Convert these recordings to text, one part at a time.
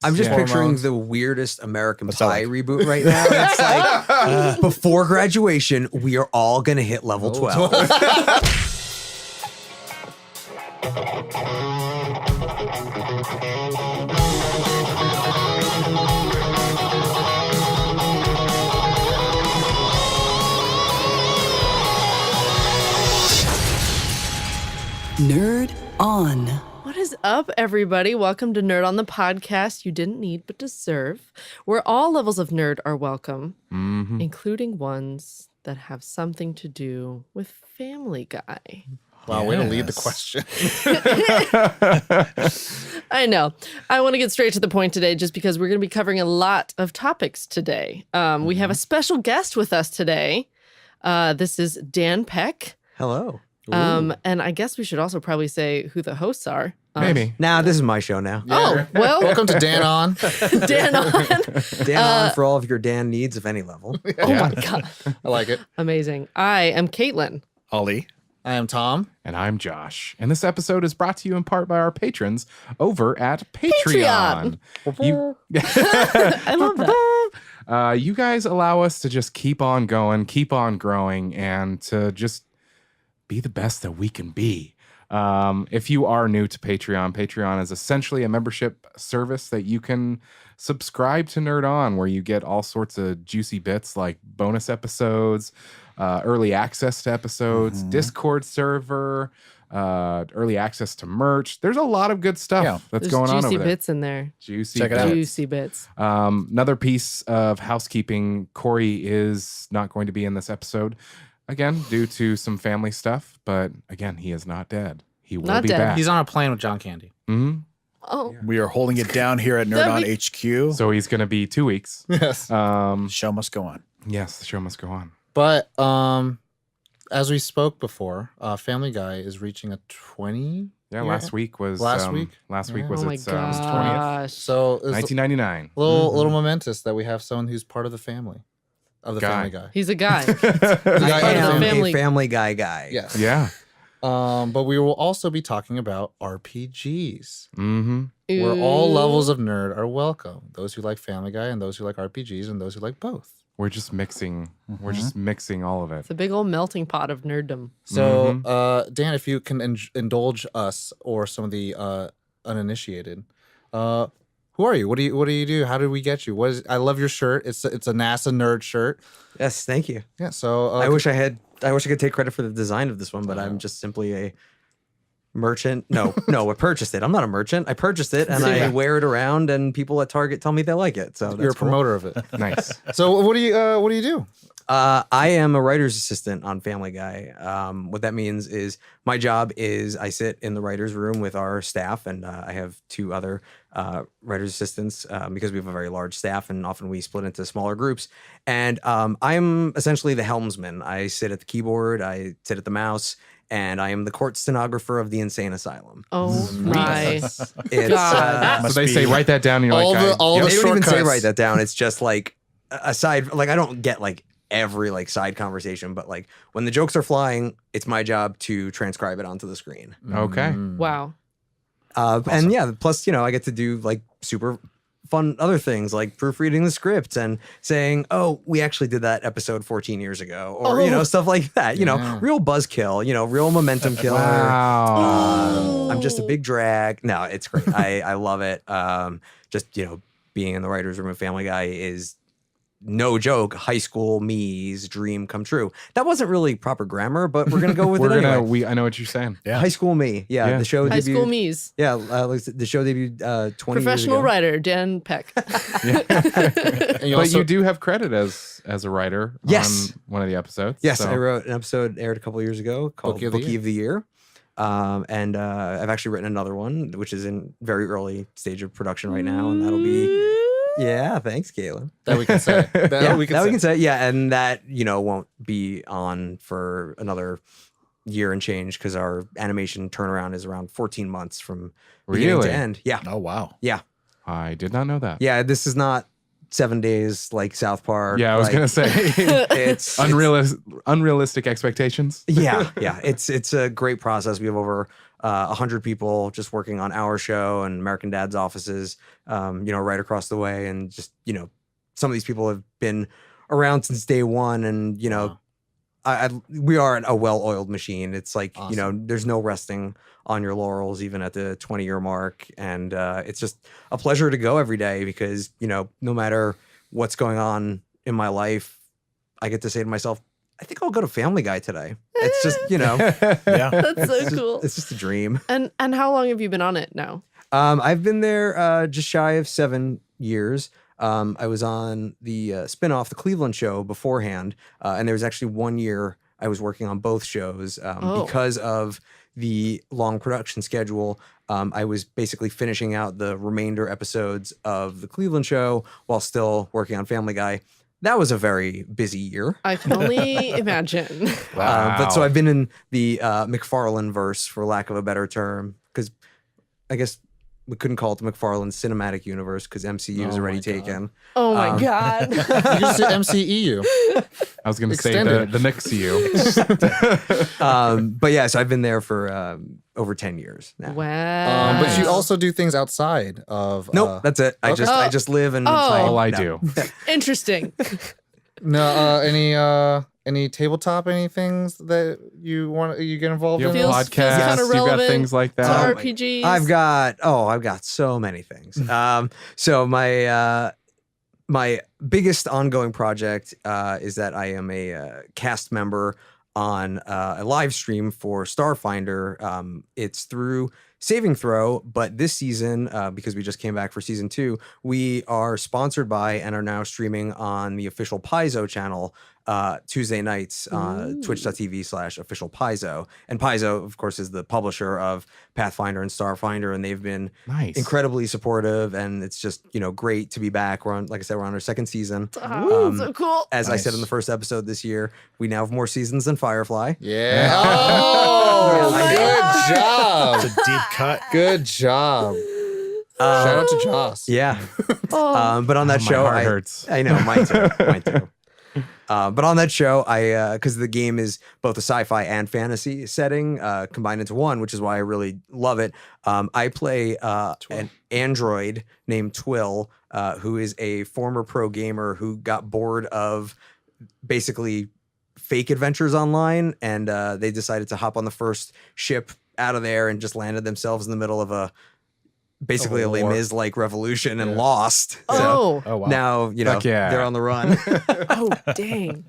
I'm just picturing the weirdest American Pie reboot right now. It's like, before graduation, we are all going to hit level 12. Nerd On. What is up, everybody? Welcome to Nerd On, the podcast you didn't need but deserve, where all levels of nerd are welcome, including ones that have something to do with Family Guy. Wow, way to lead the question. I know. I want to get straight to the point today just because we're going to be covering a lot of topics today. We have a special guest with us today. This is Dan Peck. Hello. And I guess we should also probably say who the hosts are. Maybe. Nah, this is my show now. Oh, well. Welcome to Dan On. Dan On. Dan on for all of your Dan needs of any level. Oh, my God. I like it. Amazing. I am Caitlin. Ollie. I am Tom. And I'm Josh. And this episode is brought to you in part by our patrons over at Patreon. I love that. You guys allow us to just keep on going, keep on growing, and to just be the best that we can be. If you are new to Patreon is essentially a membership service that you can subscribe to Nerd On, where you get all sorts of juicy bits like bonus episodes, early access to episodes, Discord server, early access to merch. There's a lot of good stuff that's going on over there. Juicy bits in there. Juicy Check it out. Juicy bits. Another piece of housekeeping, Corey is not going to be in this episode. Again, due to some family stuff, but again, he is not dead. He will be back. He's on a plane with John Candy. Mm-hmm. Oh, We are holding it down here at Nerd On HQ. So he's going to be 2 weeks. Yes. Show must go on. Yes, the show must go on. But as we spoke before, Family Guy is reaching a 20. Yeah, last week was Last week? Last week Yeah. was oh my its gosh. 20th. So it's 1999. a little momentous that we have someone who's part of the family. Of the Guy. Family Guy. He's a guy. I guy am family. a Family Guy guy. Yes. Yeah. But we will also be talking about RPGs. Mm-hmm. Where all levels of nerd are welcome. Those who like Family Guy and those who like RPGs and those who like both. We're just mixing. We're just mixing all of it. It's a big old melting pot of nerddom. So, Dan, if you can indulge us or some of the uninitiated, who are you? What do you do? How did we get you? I love your shirt. It's a NASA nerd shirt. Yes, thank you. Yeah. So I wish I could take credit for the design of this one, but I'm just simply a merchant. No, I purchased it. I'm not a merchant. I purchased it and I wear it around, and people at Target tell me they like it. So you're a that's cool. promoter of it. Nice. So what do you do? I am a writer's assistant on Family Guy. What that means is my job is I sit in the writer's room with our staff, and I have two other writer's assistants because we have a very large staff, and often we split into smaller groups. And I'm essentially the helmsman. I sit at the keyboard, I sit at the mouse, and I am the court stenographer of the insane asylum. Oh my It's God. So they say write that down, and you're All like, the- all yep. the they don't even say shortcuts. write that down. It's just like aside, like I don't get like every like side conversation, but like when the jokes are flying, it's my job to transcribe it onto the screen. Okay. Wow. And yeah, plus, I get to do like super fun other things like proofreading the script and saying, oh, we actually did that episode 14 years ago, or, stuff like that, real buzzkill, real momentum killer. Wow. I'm just a big drag. No, it's great. I love it. Just, being in the writer's room of Family Guy is no joke, high school me's dream come true. That wasn't really proper grammar, but we're gonna go with it anyway. I know what you're saying. Yeah. High school me, Yeah. The show High debuted. school me's. Yeah, the show debuted 20 Professional years ago. writer, Dan Peck. And But you do have credit as a writer Yes. on one of the episodes. Yes, so. I wrote an episode aired a couple years ago called Bookie of the Year. And I've actually written another one, which is in very early stage of production right now, and that'll be. Yeah, thanks, Caitlin. That we can say. We can say. Yeah, and that won't be on for another year and change because our animation turnaround is around 14 months from beginning Really? to end. Yeah, Oh, wow. yeah, I did not know that. yeah. This is not 7 days like South Park. Yeah, I was like, gonna say it's unrealistic expectations. yeah. It's a great process. We have over 100 people just working on our show and American Dad's offices, right across the way. And just, some of these people have been around since day one. And, Wow. we are a well-oiled machine. It's like, Awesome. there's no resting on your laurels, even at the 20-year mark. And it's just a pleasure to go every day because, no matter what's going on in my life, I get to say to myself, I think I'll go to Family Guy today. It's just, Yeah. That's so cool. it's just a dream. And how long have you been on it now? I've been there just shy of 7 years. I was on the spin-off, The Cleveland Show, beforehand. And there was actually 1 year I was working on both shows because of the long production schedule. I was basically finishing out the remainder episodes of The Cleveland Show while still working on Family Guy. That was a very busy year. I can only imagine. But so I've been in the McFarlane verse, for lack of a better term, because I guess we couldn't call it the McFarlane Cinematic Universe because MCU is already taken. Oh my God. You just say MCEU. I was going to say Extended. the NICU. But yeah, so I've been there for over 10 years now. Wow. But you also do things outside of. Nope, that's it. I okay. just live and Oh. play. All I No. do. Interesting. No, any tabletop, any things that you get involved You in? have Feels podcasts, kinda you've got relevant things like to that. RPGs. I've got so many things. So my biggest ongoing project is that I am a cast member on a live stream for Starfinder. It's through Saving Throw, but this season, because we just came back for season 2, we are sponsored by and are now streaming on the official Paizo channel Tuesday nights, twitch.tv/official Paizo. And Paizo, of course, is the publisher of Pathfinder and Starfinder, and they've been Nice. incredibly supportive, and it's just, great to be back. We're on, like I said, we're on our second season. So cool. As I said in Nice. the first episode this year, we now have more seasons than Firefly. Yeah. Oh, my good job. It's a deep cut. Good job. Shout out to Joss. Yeah. Oh. But on that My show, heart hurts. I know, mine too. Mine too. But on that show, because the game is both a sci-fi and fantasy setting combined into one, which is why I really love it. I play an android named Twill, who is a former pro gamer who got bored of basically fake adventures online, and they decided to hop on the first ship out of there and just landed themselves in the middle of basically a Les war. Mis like revolution and Yeah. lost. So Oh. Oh wow. now, Fuck yeah. they're on the run. Oh, dang.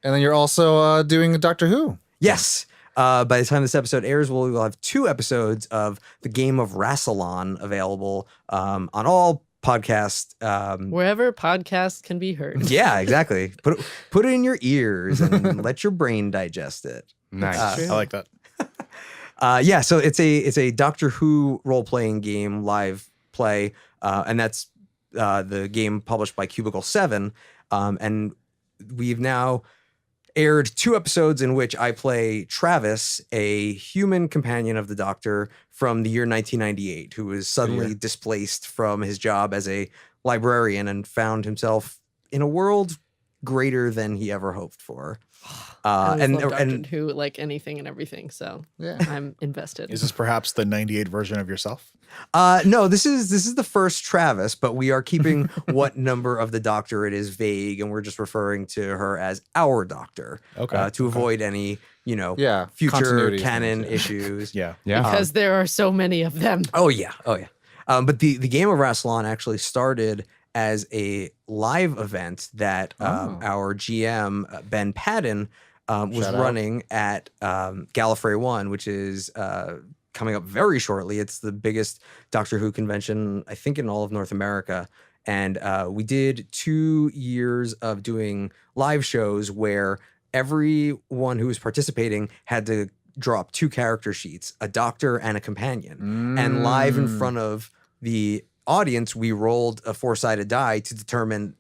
And then you're also doing Doctor Who. Yes. By the time this episode airs, we'll have 2 episodes of the game of Rassilon available on all podcasts. Wherever podcasts can be heard. Yeah, exactly. Put it in your ears and let your brain digest it. Nice. True. I like that. Yeah, so it's a Doctor Who role-playing game, live play, and that's the game published by Cubicle 7. And we've now aired 2 episodes in which I play Travis, a human companion of the Doctor from the year 1998, who was suddenly displaced from his job as a librarian and found himself in a world greater than he ever hoped for. I always And love Doctor and Who, like anything and everything. So Yeah. I'm invested. Is this perhaps the '98 version of yourself? no, this is the first Travis, but we are keeping what number of the Doctor it is vague, and we're just referring to her as our Doctor, Okay. to avoid any Yeah. future continuity canon things, yeah. issues. Yeah. Yeah. because there are so many of them. Oh yeah. But the game of Rassilon actually started as a live event that our GM Ben Padden was Shout out. running at Gallifrey 1, which is coming up very shortly. It's the biggest Doctor Who convention, I think, in all of North America. And we did 2 years of doing live shows where everyone who was participating had to draw up 2 character sheets, a doctor and a companion. And live in front of the audience, we rolled a 4-sided die to determine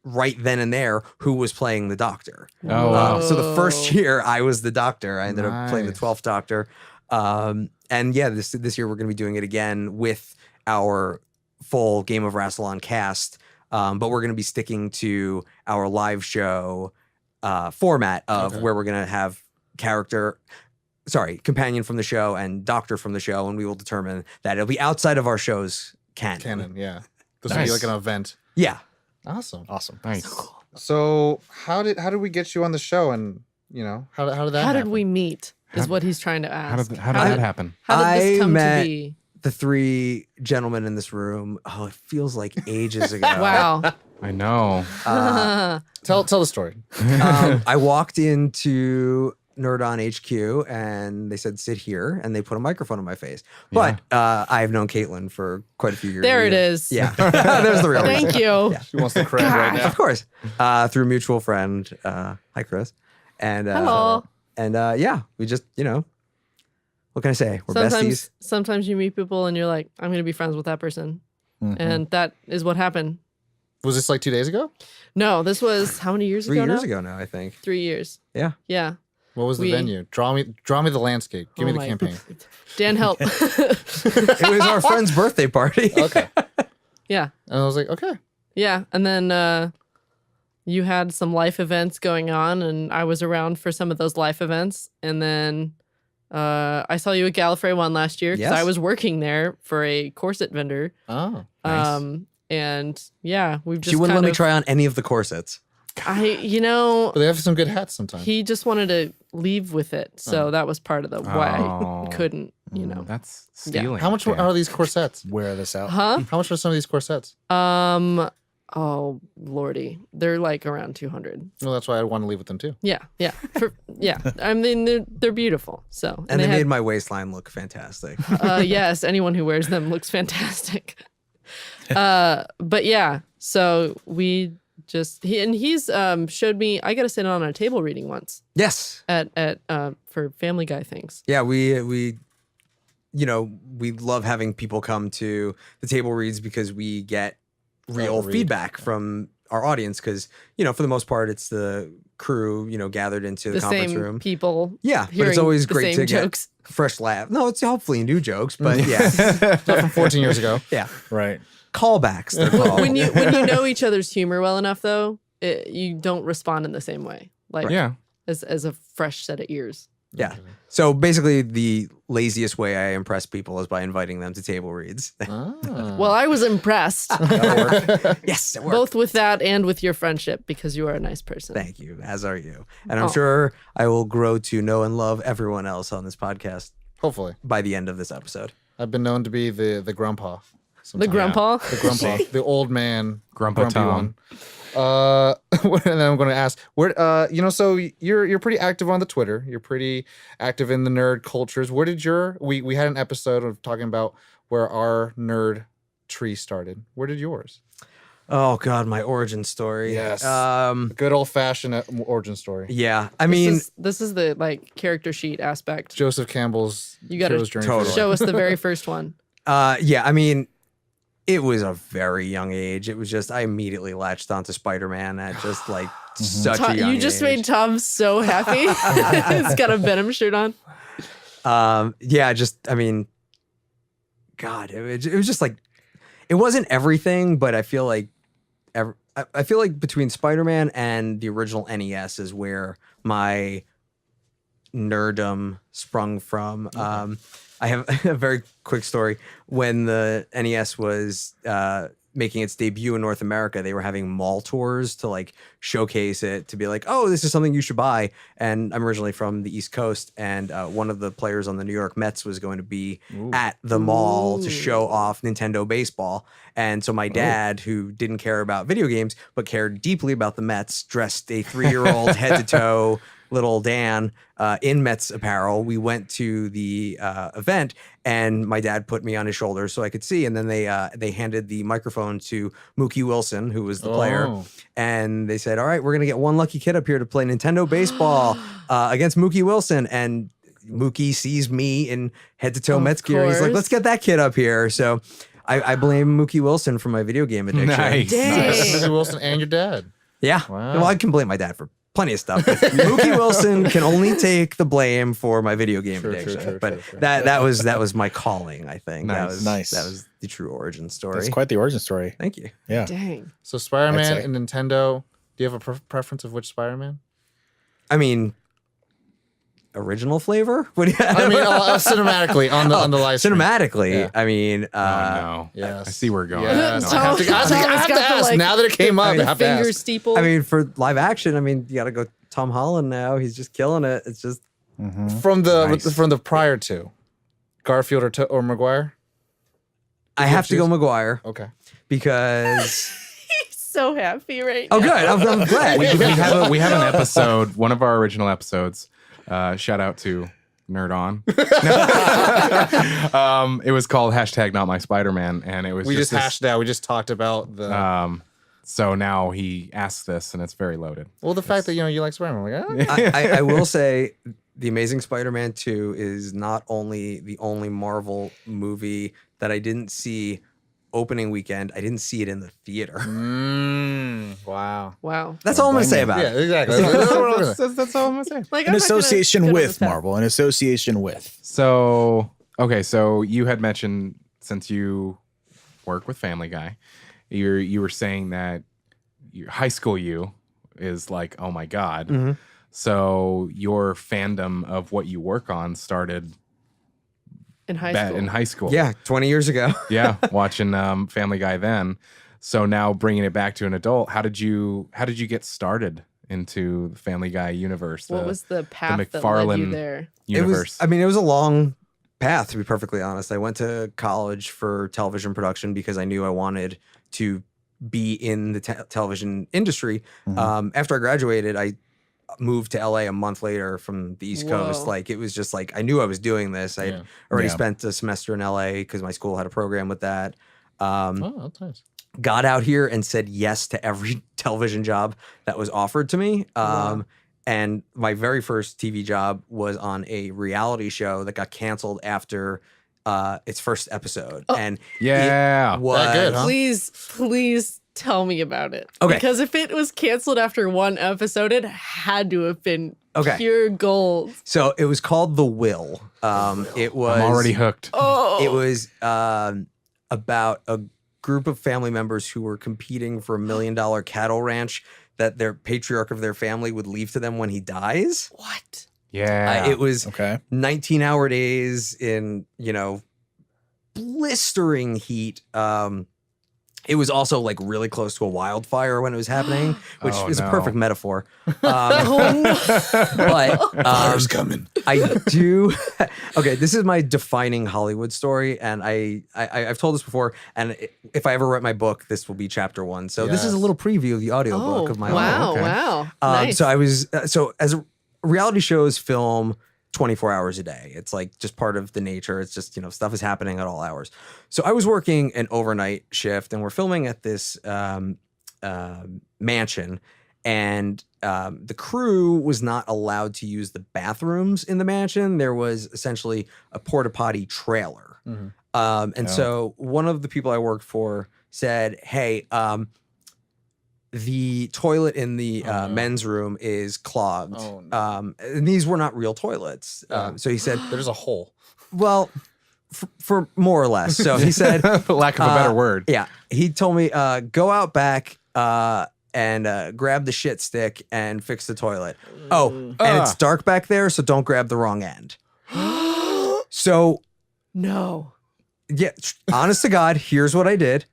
right then and there who was playing the Doctor. Oh, wow. So the first year I was the Doctor. I ended up playing the Nice. 12th Doctor. And yeah, this year we're going to be doing it again with our full Game of Rassilon cast. But we're going to be sticking to our live show format of where we're going to have character. companion from the show and doctor from the show, and we will determine that it'll be outside of our show's Canon, yeah. This will Nice. be like an event. Yeah. Awesome. Awesome. Nice. So how did we get you on the show, and how did that How happen? did we meet? Is How- what he's trying to How ask. did that happen? How did this I come met- to be? The three gentlemen in this room. Oh, it feels like ages ago. Wow. I know. Tell the story. I walked into Nerd on HQ and they said, sit here. And they put a microphone in my face. But I have known Caitlin for quite a few years. There it is. Yeah. There's the real reason. Thank you. She wants the credit right now. Of course. Through a mutual friend. Hi, Chris. And Hello. And we just, what can I say? We're besties. Sometimes you meet people and you're like, I'm going to be friends with that person. And that is what happened. Was this like 2 days ago? No, this was how many years 3 ago years now? ago now, I think. 3 years. Yeah. Yeah. What was the We- venue? Draw me the landscape. Give me Oh the my- campaign. Dan, help. It was our friend's birthday party. Okay. Yeah. And I was like, okay. Yeah. And then you had some life events going on, and I was around for some of those life events. And then I saw you at Gallifrey 1 last year because Yes. I was working there for a corset vendor. Oh. And yeah, we've just She wouldn't kind let me of- try on any of the corsets. But they have some good hats sometimes. he just wanted to leave with it. So that was part of the why Oh. I couldn't, That's stealing. How much Dan. are these corsets? Wear this out. Huh? How much are some of these corsets? Oh lordy. They're like around 200. Well, that's why I want to leave with them too. Yeah. Yeah. Yeah. I mean they're beautiful. So And they had- made my waistline look fantastic. yes, anyone who wears them looks fantastic. But yeah, so we just he's showed me. I got to sit on a table reading once Yes. at for Family Guy things. Yeah, we love having people come to the table reads because we get real read. feedback from our audience because, for the most part, it's the crew, gathered into the The conference same room. people. Yeah, but it's hearing always the great same to jokes. get fresh laugh. No, it's hopefully new jokes, but yeah. Not from 14 years ago. Yeah. Right. Callbacks, they're called. When you know each other's humor well enough, though, you don't respond in the same way, like Yeah. as a fresh set of ears. Yeah. So basically, the laziest way I impress people is by inviting them to table reads. Ah. Well, I was impressed Yes, it worked. both with that and with your friendship because you are a nice person. Thank you, as are you. And I'm sure I will grow to know and love everyone else on this podcast Hopefully. by the end of this episode. I've been known to be the grandpa. The sometimes. grandpa. The grandpa. The old man. Grandpa grumpy Tom. one. And then I'm going to ask, where so you're pretty active on the Twitter. You're pretty active in the nerd cultures. Where did we had an episode of talking about where our nerd tree started. Where did yours? Oh God, my origin story. Yes. Good old fashioned origin story. Yeah. I mean, this is the like character sheet aspect. Joseph Campbell's You gotta hero's journey. totally. Show us the very first one. yeah. I mean, it was a very young age. It was just I immediately latched onto Spider-Man at just like such a young You just age. made Tom so happy. He's got a Venom shirt on. Yeah. Just I mean, God, it was just like it wasn't everything, but I feel like I feel like between Spider-Man and the original NES is where my nerddom sprung from. I have a very quick story. When the NES was making its debut in North America, they were having mall tours to like showcase it, to be like, oh, this is something you should buy. And I'm originally from the East Coast, and one of the players on the New York Mets was going to be at the mall to show off Nintendo baseball. And so my dad, who didn't care about video games, but cared deeply about the Mets, dressed a 3-year-old head to toe little Dan in Mets apparel. We went to the event, and my dad put me on his shoulder so I could see. And then they handed the microphone to Mookie Wilson, who was the player, and they said, "All right, we're gonna get one lucky kid up here to play Nintendo baseball against Mookie Wilson." And Mookie sees me in head to toe Mets gear. He's like, course. "Let's get that kid up here." So I blame Mookie Wilson for my video game addiction. Nice. Dang. Mr. Wilson and your dad. Yeah. Wow. Well, I can blame my dad for plenty of stuff. But Mookie Wilson can only take the blame for my video game addiction. But that was my calling, I think. That was Nice. That was the true origin story. That's quite the origin story. Thank you. Yeah. Dang. So I'd Spider-Man say. and Nintendo. Do you have a preference of which Spider-Man? I mean, original flavor. What do you? I mean, cinematically on the live stream. Cinematically, Yeah. I mean, Oh, no. Yes. I see where we're going. Yes. No. I have to, I have to, I Tom's have to got the, ask. like, Now that it came up, I The have to finger ask. steeple. I mean, for live action, I mean, you got to go Tom Holland now. He's just killing it. It's just From the Nice. from the prior two, Garfield or Maguire. I have to go Maguire Okay. because He's so happy right oh, now. good. I'm glad. We have an episode, one of our original episodes. Shout out to Nerd On. It was called #NotMySpiderMan, and it was We just this, hashed out. We just talked about the So now he asks this, and it's very loaded. the fact that you like Spider-Man. I'm like, I will say The Amazing Spider-Man 2 is not only the only Marvel movie that I didn't see opening weekend, I didn't see it in the theater. wow. Wow. That's all I'm going to say about Yeah, it. exactly. That's all I'm gonna say. Like, In I'm not gonna association get on with this path. Marvel. In association with. So, okay, so you had mentioned, since you work with Family Guy, you were saying that your high school you is like, oh my God. Mm-hmm. So your fandom of what you work on started In high school. in high school. Yeah, 20 years ago. Yeah, watching Family Guy then. So now bringing it back to an adult, how did you get started into the Family Guy universe? What was the path that led you McFarlane there? universe? It was a long path, to be perfectly honest. I went to college for television production because I knew I wanted to be in the television industry. After I graduated, I moved to LA a month later from the East Coast. Whoa. Like, it was just like, I knew I was doing this. I had already Yeah. spent a semester in LA because my school had a program with that. Oh, that's nice. Got out here and said yes to every television job that was offered to me. And my very first TV job was on a reality show that got canceled after its first episode. And Yeah. it was That good, huh? Please tell me about it. Okay. Because if it was canceled after one episode, it had to have been Okay. pure gold. So it was called The Will. It was I'm already hooked. Oh, It was about a group of family members who were competing for $1 million cattle ranch that their patriarch of their family would leave to them when he dies. what? Yeah. It was Okay. 19-hour days in, blistering heat. It was also like really close to a wildfire when it was happening, which Oh, is no. a perfect metaphor. Oh, no. But Fire's coming. I do. Okay, this is my defining Hollywood story, and I've told this before. And if I ever write my book, this will be chapter 1. So this is a Yes. little preview of the audiobook of my wow, own. okay. wow. Nice. So I was so as reality shows film 24 hours a day. It's like just part of the nature. It's just, stuff is happening at all hours. So I was working an overnight shift and we're filming at this mansion, and the crew was not allowed to use the bathrooms in the mansion. There was essentially a porta potty trailer. And so one of the people I worked for said, hey, the toilet in the men's room is clogged. Oh, no. And these were not real toilets. So he said, There's a hole. well, for more or less. So he said, For lack of a better word. yeah, he told me, go out back and grab the shit stick and fix the toilet. Oh, and it's dark back there, so don't grab the wrong end. So, no. yeah, honest to God, here's what I did.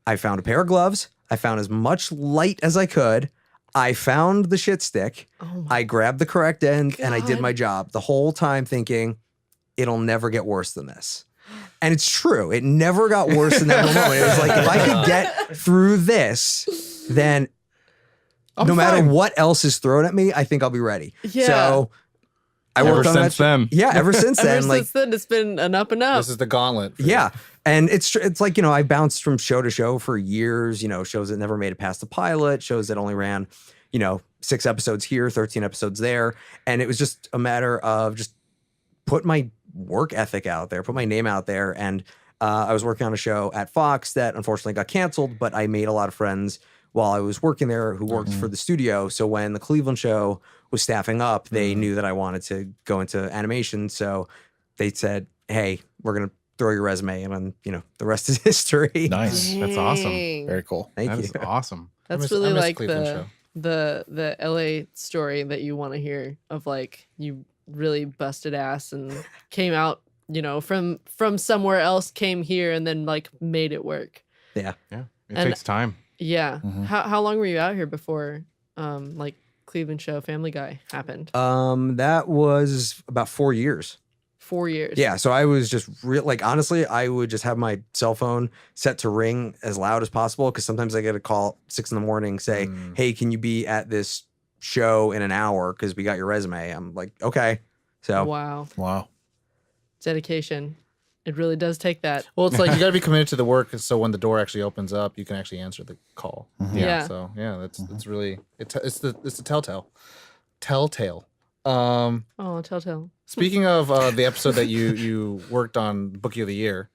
I found a pair of gloves. I found as much light as I could. I found the shit stick. I grabbed the correct end and I did God. my job the whole time thinking it'll never get worse than this. And it's true. It never got worse than that moment. It was like, if I could get through this, then no matter what else is thrown at me, I think I'll be ready. Yeah. So I Ever worked on since that. then. Yeah, ever since Ever then. Like, since then, it's been an up and up. This is the gauntlet. for yeah. you. And it's like, I bounced from show to show for years, shows that never made it past the pilot, shows that only ran, 6 episodes here, 13 episodes there. And it was just a matter of just put my work ethic out there, put my name out there. And I was working on a show at Fox that unfortunately got canceled, but I made a lot of friends while I was working there who worked for the studio. So when the Cleveland show was staffing up, they knew that I wanted to go into animation. So they said, hey, we're going to throw your resume and the rest is history. Nice. That's awesome. Dang. Very cool. Thank That you. is awesome. That's miss- really I miss like Cleveland show. the LA story that you want to hear of like you really busted ass and came out, from somewhere else, came here and then like made it work. Yeah. Yeah. It And- takes time. Yeah. Mhm. How long were you out here before like Cleveland Show Family Guy happened? That was about 4 years. 4 years. Yeah, so I was just like honestly, I would just have my cell phone set to ring as loud as possible because sometimes I get a call 6 a.m. say, "Hey, can you be at this show in an hour because we got your resume?" I'm like, "Okay." So Wow. Wow. Dedication. It really does take that. Well, it's like you got to be committed to the work, so when the door actually opens up, you can actually answer the call. Yeah. So yeah, that's really it's the telltale. Oh, telltale. Speaking of the episode that you worked on, Bookie of the Year,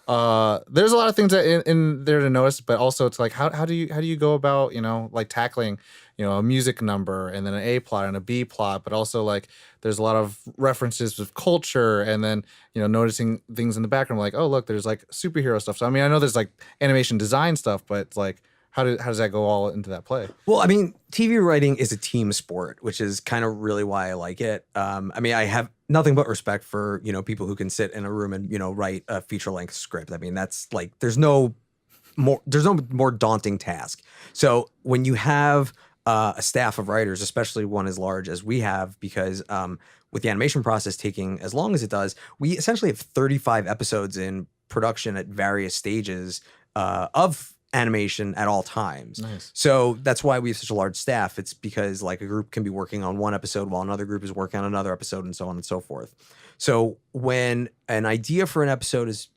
there's a lot of things that in there to notice, but also it's like how do you go about like tackling a music number and then an A plot and a B plot, but also like there's a lot of references with culture and then noticing things in the background like, oh look, there's like superhero stuff. So I mean I know there's like animation design stuff, but it's like how does that go all into that play? well, I mean, TV writing is a team sport, which is kind of really why I like it. I mean, I have nothing but respect for people who can sit in a room and write a feature length script. I mean, that's like there's no more daunting task. So when you have a staff of writers, especially one as large as we have, because with the animation process taking as long as it does, we essentially have 35 episodes in production at various stages of animation at all times. Nice. So that's why we have such a large staff. It's because like a group can be working on one episode while another group is working on another episode and so on and so forth. So when an idea for an episode is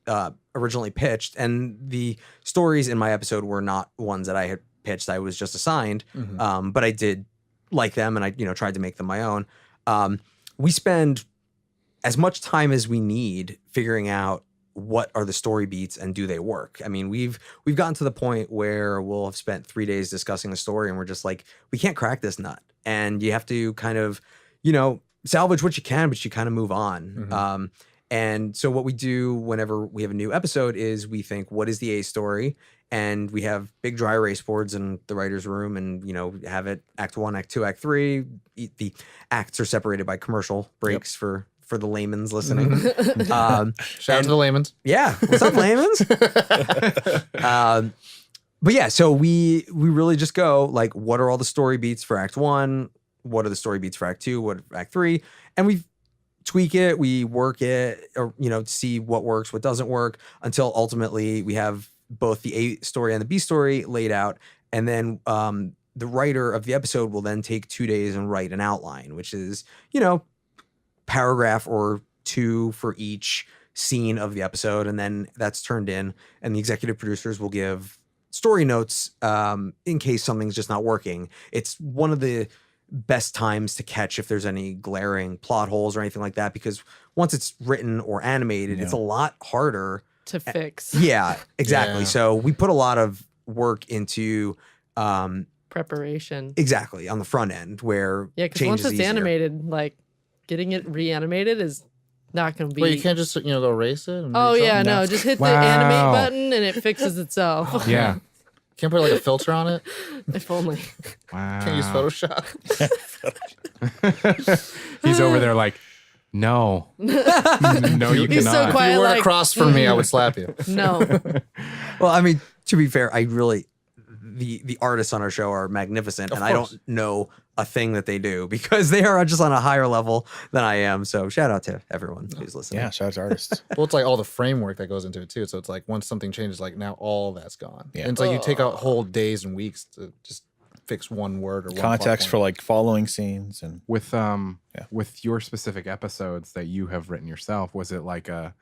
originally pitched, and the stories in my episode were not ones that I had pitched, I was just assigned, but I did like them and I tried to make them my own. We spend as much time as we need figuring out what are the story beats and do they work. I mean, we've gotten to the point where we'll have spent 3 days discussing the story and we're just like, we can't crack this nut, and you have to kind of salvage what you can, but you kind of move on. And so what we do whenever we have a new episode is we think, what is the A story? And we have big dry erase boards in the writer's room and, have it act 1, act 2, act 3. The acts are separated by commercial breaks for the layman's listening. Shout out to the layman's. Yeah. What's up, layman's? But yeah, so we really just go like, what are all the story beats for act 1? What are the story beats for act 2? What act 3? And we tweak it, we work it, or see what works, what doesn't work, until ultimately we have both the A story and the B story laid out. And then the writer of the episode will then take 2 days and write an outline, which is, paragraph or 2 for each scene of the episode. And then that's turned in, and the executive producers will give story notes in case something's just not working. It's one of the best times to catch if there's any glaring plot holes or anything like that, because once it's written or animated, it's a lot harder To fix. Yeah, exactly. Yeah. So we put a lot of work into Preparation. exactly on the front end where Yeah, because change once is it's easier. animated, like getting it reanimated is not going to be. Well, you can't just go erase it. And Oh resell yeah, it? no, just hit the Wow. animate button and it fixes itself. Yeah. Can't put like a filter on it. If only. Wow. Can't use Photoshop. He's over there like, no. No, you He's so cannot. quiet. If you were like, across from me, I would slap you. No. Well, I mean, to be fair, I really the artists on our show are magnificent, Of and I course. don't know a thing that they do because they are just on a higher level than I am. So shout out to everyone who's listening. Yeah, shout out to artists. Well, it's like all the framework that goes into it too. So it's like once something changes, like now all that's gone. Yeah. And it's like you take out whole days and weeks to just fix one word or one Context for like following scenes and With with your specific episodes that you have written yourself, was it like we're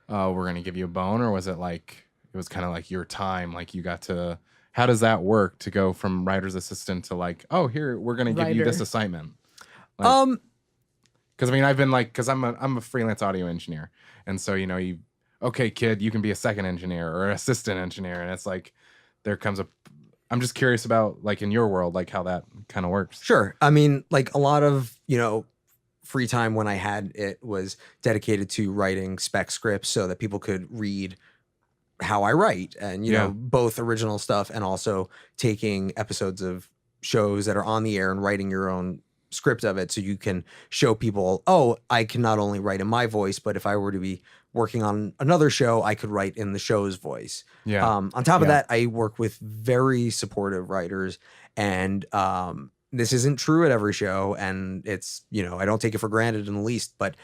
gonna give you a bone, or was it like it was kind of like your time, like you got to? How does that work to go from writer's assistant to like, oh, here we're gonna give you this Writer. assignment? Because I mean, I've been like, because I'm a freelance audio engineer, and so okay, kid, you can be a second engineer or an assistant engineer, and it's like there comes a. I'm just curious about like in your world, like how that kind of works. Sure. I mean, like a lot of, free time when I had it was dedicated to writing spec scripts so that people could read how I write and, Yeah. both original stuff and also taking episodes of shows that are on the air and writing your own script of it so you can show people, oh, I can not only write in my voice, but if I were to be working on another show, I could write in the show's voice. Yeah. On top of that, I work with very supportive writers, and this isn't true at every show, and it's, I don't take it for granted in the least, but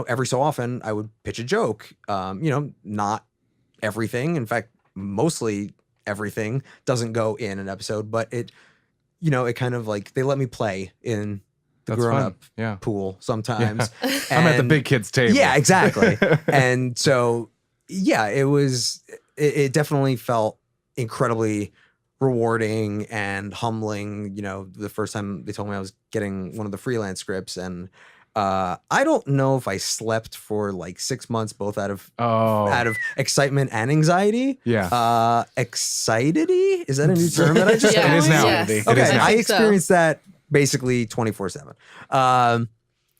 every so often I would pitch a joke. Not everything, in fact, mostly everything doesn't go in an episode, but it kind of like they let me play in the That's grown-up fun. pool sometimes. I'm at the And- big kids table. Yeah, exactly. And so, yeah, it definitely felt incredibly rewarding and humbling. The first time they told me I was getting one of the freelance scripts, and I don't know if I slept for like 6 months, both out of excitement and anxiety. Yeah. Excitedy? Is that a new term that I just Yeah. It is now. Yes. It Okay, is now. I think so. experienced that basically 24/7.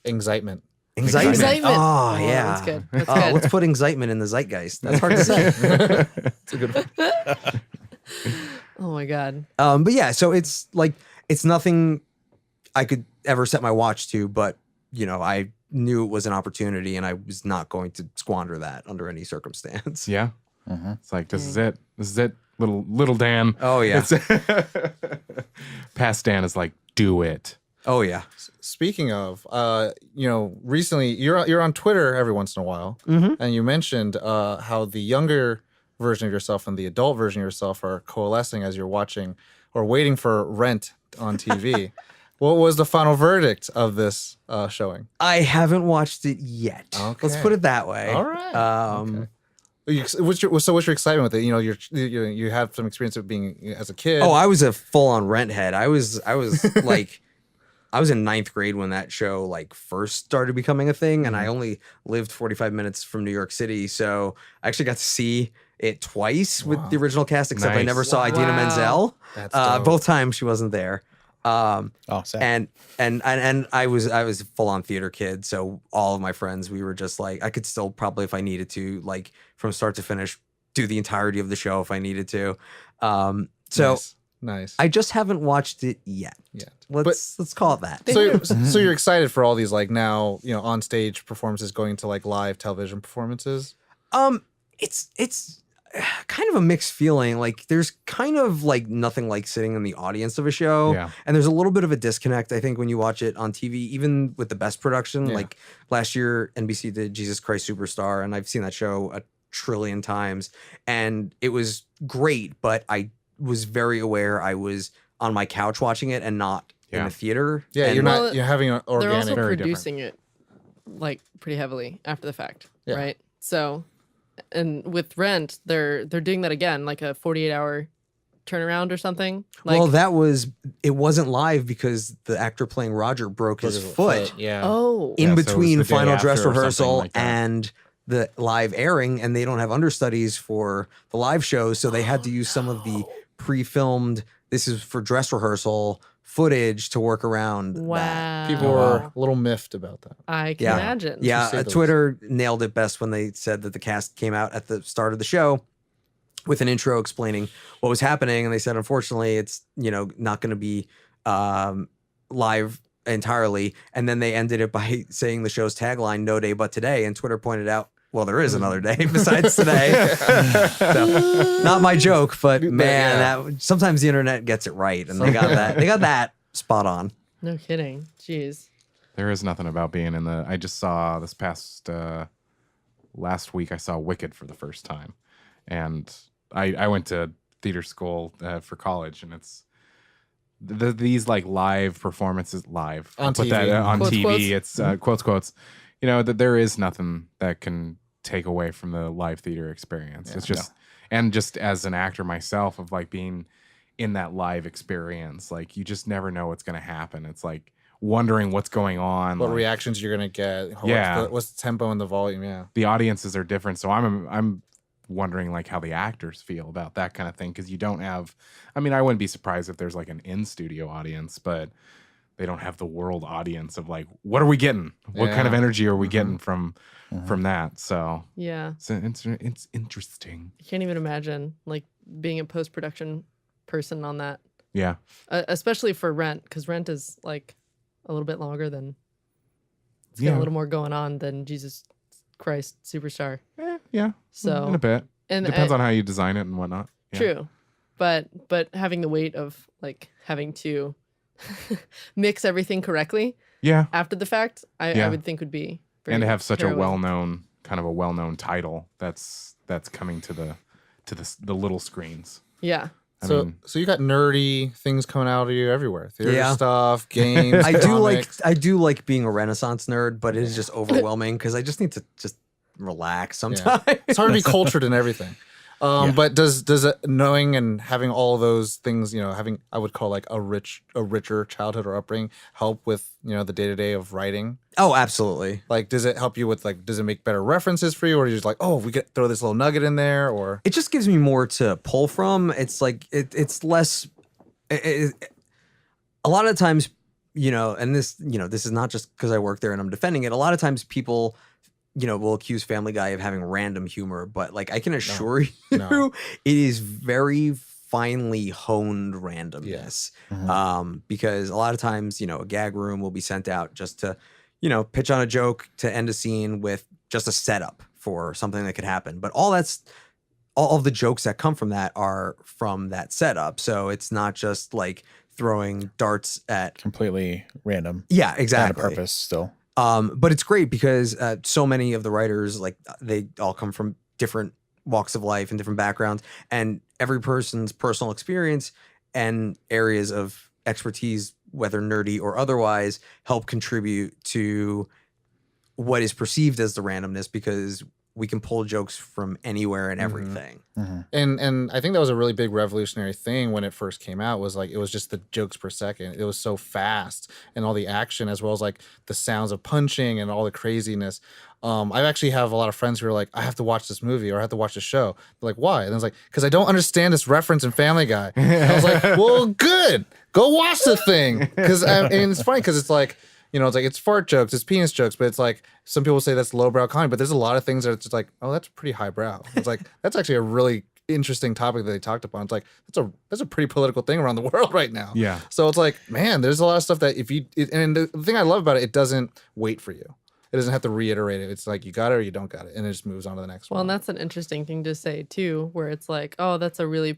Excitement. Excitement. Excitement. Oh, Oh, yeah. that's good. That's Oh, good. let's put excitement in the zeitgeist. That's hard to say. It's a good one. Oh my God. But yeah, so it's nothing I could ever set my watch to, but I knew it was an opportunity, and I was not going to squander that under any circumstance. Yeah. Mhm. It's like, this is it. This is it. Little Dan. Oh yeah. Past Dan is like, do it. Oh yeah. Speaking of, recently you're on Twitter every once in a while, and you mentioned how the younger version of yourself and the adult version of yourself are coalescing as you're watching or waiting for Rent on TV. What was the final verdict of this showing? I haven't watched it yet. Let's Okay. put it that way. All right. Um, What's your excitement with it? You had some experience of being as a kid. Oh, I was a full-on Rent head. I was like, I was in 9th grade when that show like first started becoming a thing, and I only lived 45 minutes from New York City, so I actually got to see it twice with the original cast, except I Nice. never saw Idina Wow. Menzel. That's dope. Both times she wasn't there. Oh, sad. And I was a full-on theater kid, so all of my friends, we were just like, I could still probably, if I needed to, like from start to finish, do the entirety of the show if I needed to. So nice. I just haven't watched it yet. Let's call it that. So you're excited for all these like now on stage performances going to like live television performances? It's kind of a mixed feeling. Like there's kind of like nothing like sitting in the audience of a show. Yeah. And there's a little bit of a disconnect, I think, when you watch it on TV, even with the best production. Yeah. Like last year, NBC did Jesus Christ Superstar, and I've seen that show a trillion times, and it was great, but I was very aware I was on my couch watching it and not in Yeah. the theater. Yeah, And you're Well, not. You're having an They're organic. also Very different. producing it like pretty heavily after the fact, Yeah. right? So, and with Rent, they're doing that again, like a 48-hour turnaround or something. Like, Well, it wasn't live because the actor playing Roger broke his foot. Yeah. oh, In Yeah, so it was between the day final after dress or something rehearsal like that. and the live airing, and they don't have understudies for the live shows, so they had to use some of the pre-filmed, this is for dress rehearsal footage to work around that. wow. People were a little miffed about that. I can Yeah. imagine. Yeah, say the Twitter nailed it best when they said that the cast came out at the start of the show with an intro explaining what was happening, and they said, unfortunately, it's not going to be live entirely. And then they ended it by saying the show's tagline, "No day but today." And Twitter pointed out, well, there is another day besides today. So, not my joke, but man, that sometimes the internet gets it right, and they got that. They got that spot on. No kidding. Jeez. There is nothing about being in the. I just saw this past last week. I saw Wicked for the first time, and I went to theater school for college, and it's these like live performances live On Put that TV. on Quotes, TV. quotes. It's quotes. That there is nothing that can take away from the live theater experience. It's just and just as an actor myself of like being in that live experience, like you just never know what's going to happen. It's like wondering what's going on. What like, reactions you're gonna get? Yeah. What's the tempo and the volume? Yeah. the audiences are different, so I'm wondering like how the actors feel about that kind of thing, because you don't have. I mean, I wouldn't be surprised if there's like an in-studio audience, but they don't have the world audience of like, what are we getting? What kind of Yeah. energy are we getting from that? So Yeah. it's interesting. I can't even imagine like being a post-production person on that. Yeah. Especially for Rent, because Rent is like a little bit longer than it's got a little more going on than Jesus Christ Superstar. Yeah. So in a bit. and Depends on how you design it and whatnot. Yeah. True, but having the weight of like having to mix everything correctly Yeah. after the fact, I would think would be very And to have such harrowing. a well-known title that's coming to the little screens. Yeah. So you got nerdy things coming out of you everywhere. Theater stuff, games. I do like being a Renaissance nerd, but it is just overwhelming because I just need to just relax sometimes. Yeah. It's hard to be cultured in everything. But does it, knowing and having all those things, having, I would call like a richer childhood or upbringing, help with, the day-to-day of writing? Oh, absolutely. Like, does it help you with, like, does it make better references for you? Or are you just like, oh, we could throw this little nugget in there? Or it just gives me more to pull from. It's like, it's less, a lot of times, and this, this is not just because I work there and I'm defending it. A lot of times people, will accuse Family Guy of having random humor, but like I can assure you, it is very finely honed randomness. Because a lot of times, a gag room will be sent out just to, pitch on a joke to end a scene with just a setup for something that could happen. But all of the jokes that come from that are from that setup. So it's not just like throwing darts at completely random. Yeah, exactly. Not a purpose still. But it's great because so many of the writers, like they all come from different walks of life and different backgrounds, and every person's personal experience and areas of expertise, whether nerdy or otherwise, help contribute to what is perceived as the randomness, because we can pull jokes from anywhere and everything. And I think that was a really big revolutionary thing when it first came out, was like, it was just the jokes per second. It was so fast, and all the action, as well as like the sounds of punching and all the craziness. I actually have a lot of friends who are like, I have to watch this movie or I have to watch the show. They're like, why? And I was like, because I don't understand this reference in Family Guy. And I was like, well, good. Go watch the thing. Because and it's funny because it's like, it's like, it's fart jokes, it's penis jokes, but it's like, some people say that's lowbrow comedy, but there's a lot of things that it's just like, oh, that's pretty highbrow. It's like, that's actually a really interesting topic that they talked about. It's like, that's a pretty political thing around the world right now. Yeah. So it's like, man, there's a lot of stuff that and the thing I love about it, it doesn't wait for you. It doesn't have to reiterate it. It's like, you got it or you don't got it. And it just moves on to the next one. Well, and that's an interesting thing to say too, where it's like, oh, that's a really,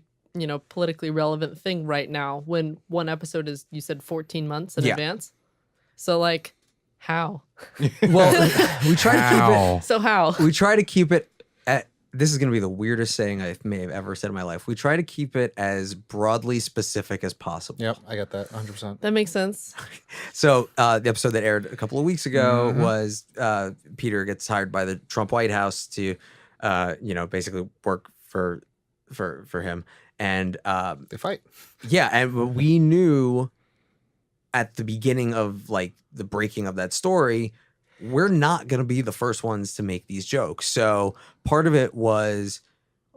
politically relevant thing right now, when one episode is, you said 14 months in advance. So like, how? Well, we try to keep it. So how? We try to keep it at, this is going to be the weirdest saying I may have ever said in my life. We try to keep it as broadly specific as possible. Yep, I get that 100%. That makes sense. So the episode that aired a couple of weeks ago was Peter gets hired by the Trump White House to, basically work for him, and they fight. Yeah, and we knew at the beginning of like the breaking of that story, we're not going to be the first ones to make these jokes. So part of it was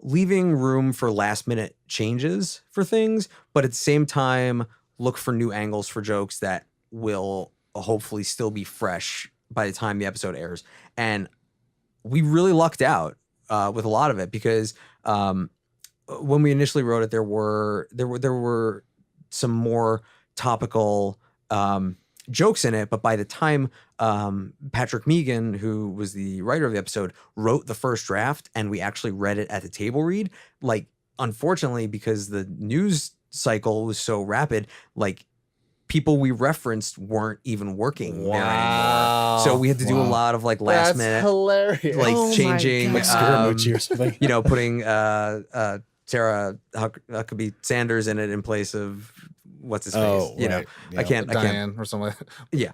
leaving room for last minute changes for things, but at the same time, look for new angles for jokes that will hopefully still be fresh by the time the episode airs. And we really lucked out with a lot of it, because when we initially wrote it, there were some more topical jokes in it, but by the time Patrick Megan, who was the writer of the episode, wrote the first draft and we actually read it at the table read, like, unfortunately, because the news cycle was so rapid, like, people we referenced weren't even working there anymore. So we had to do a lot of like last minute, hilarious, like changing, like Scaramucci or something. Putting Sarah Huckabee Sanders in it in place of what's his face? Right. I can't Diane or something like that. Yeah.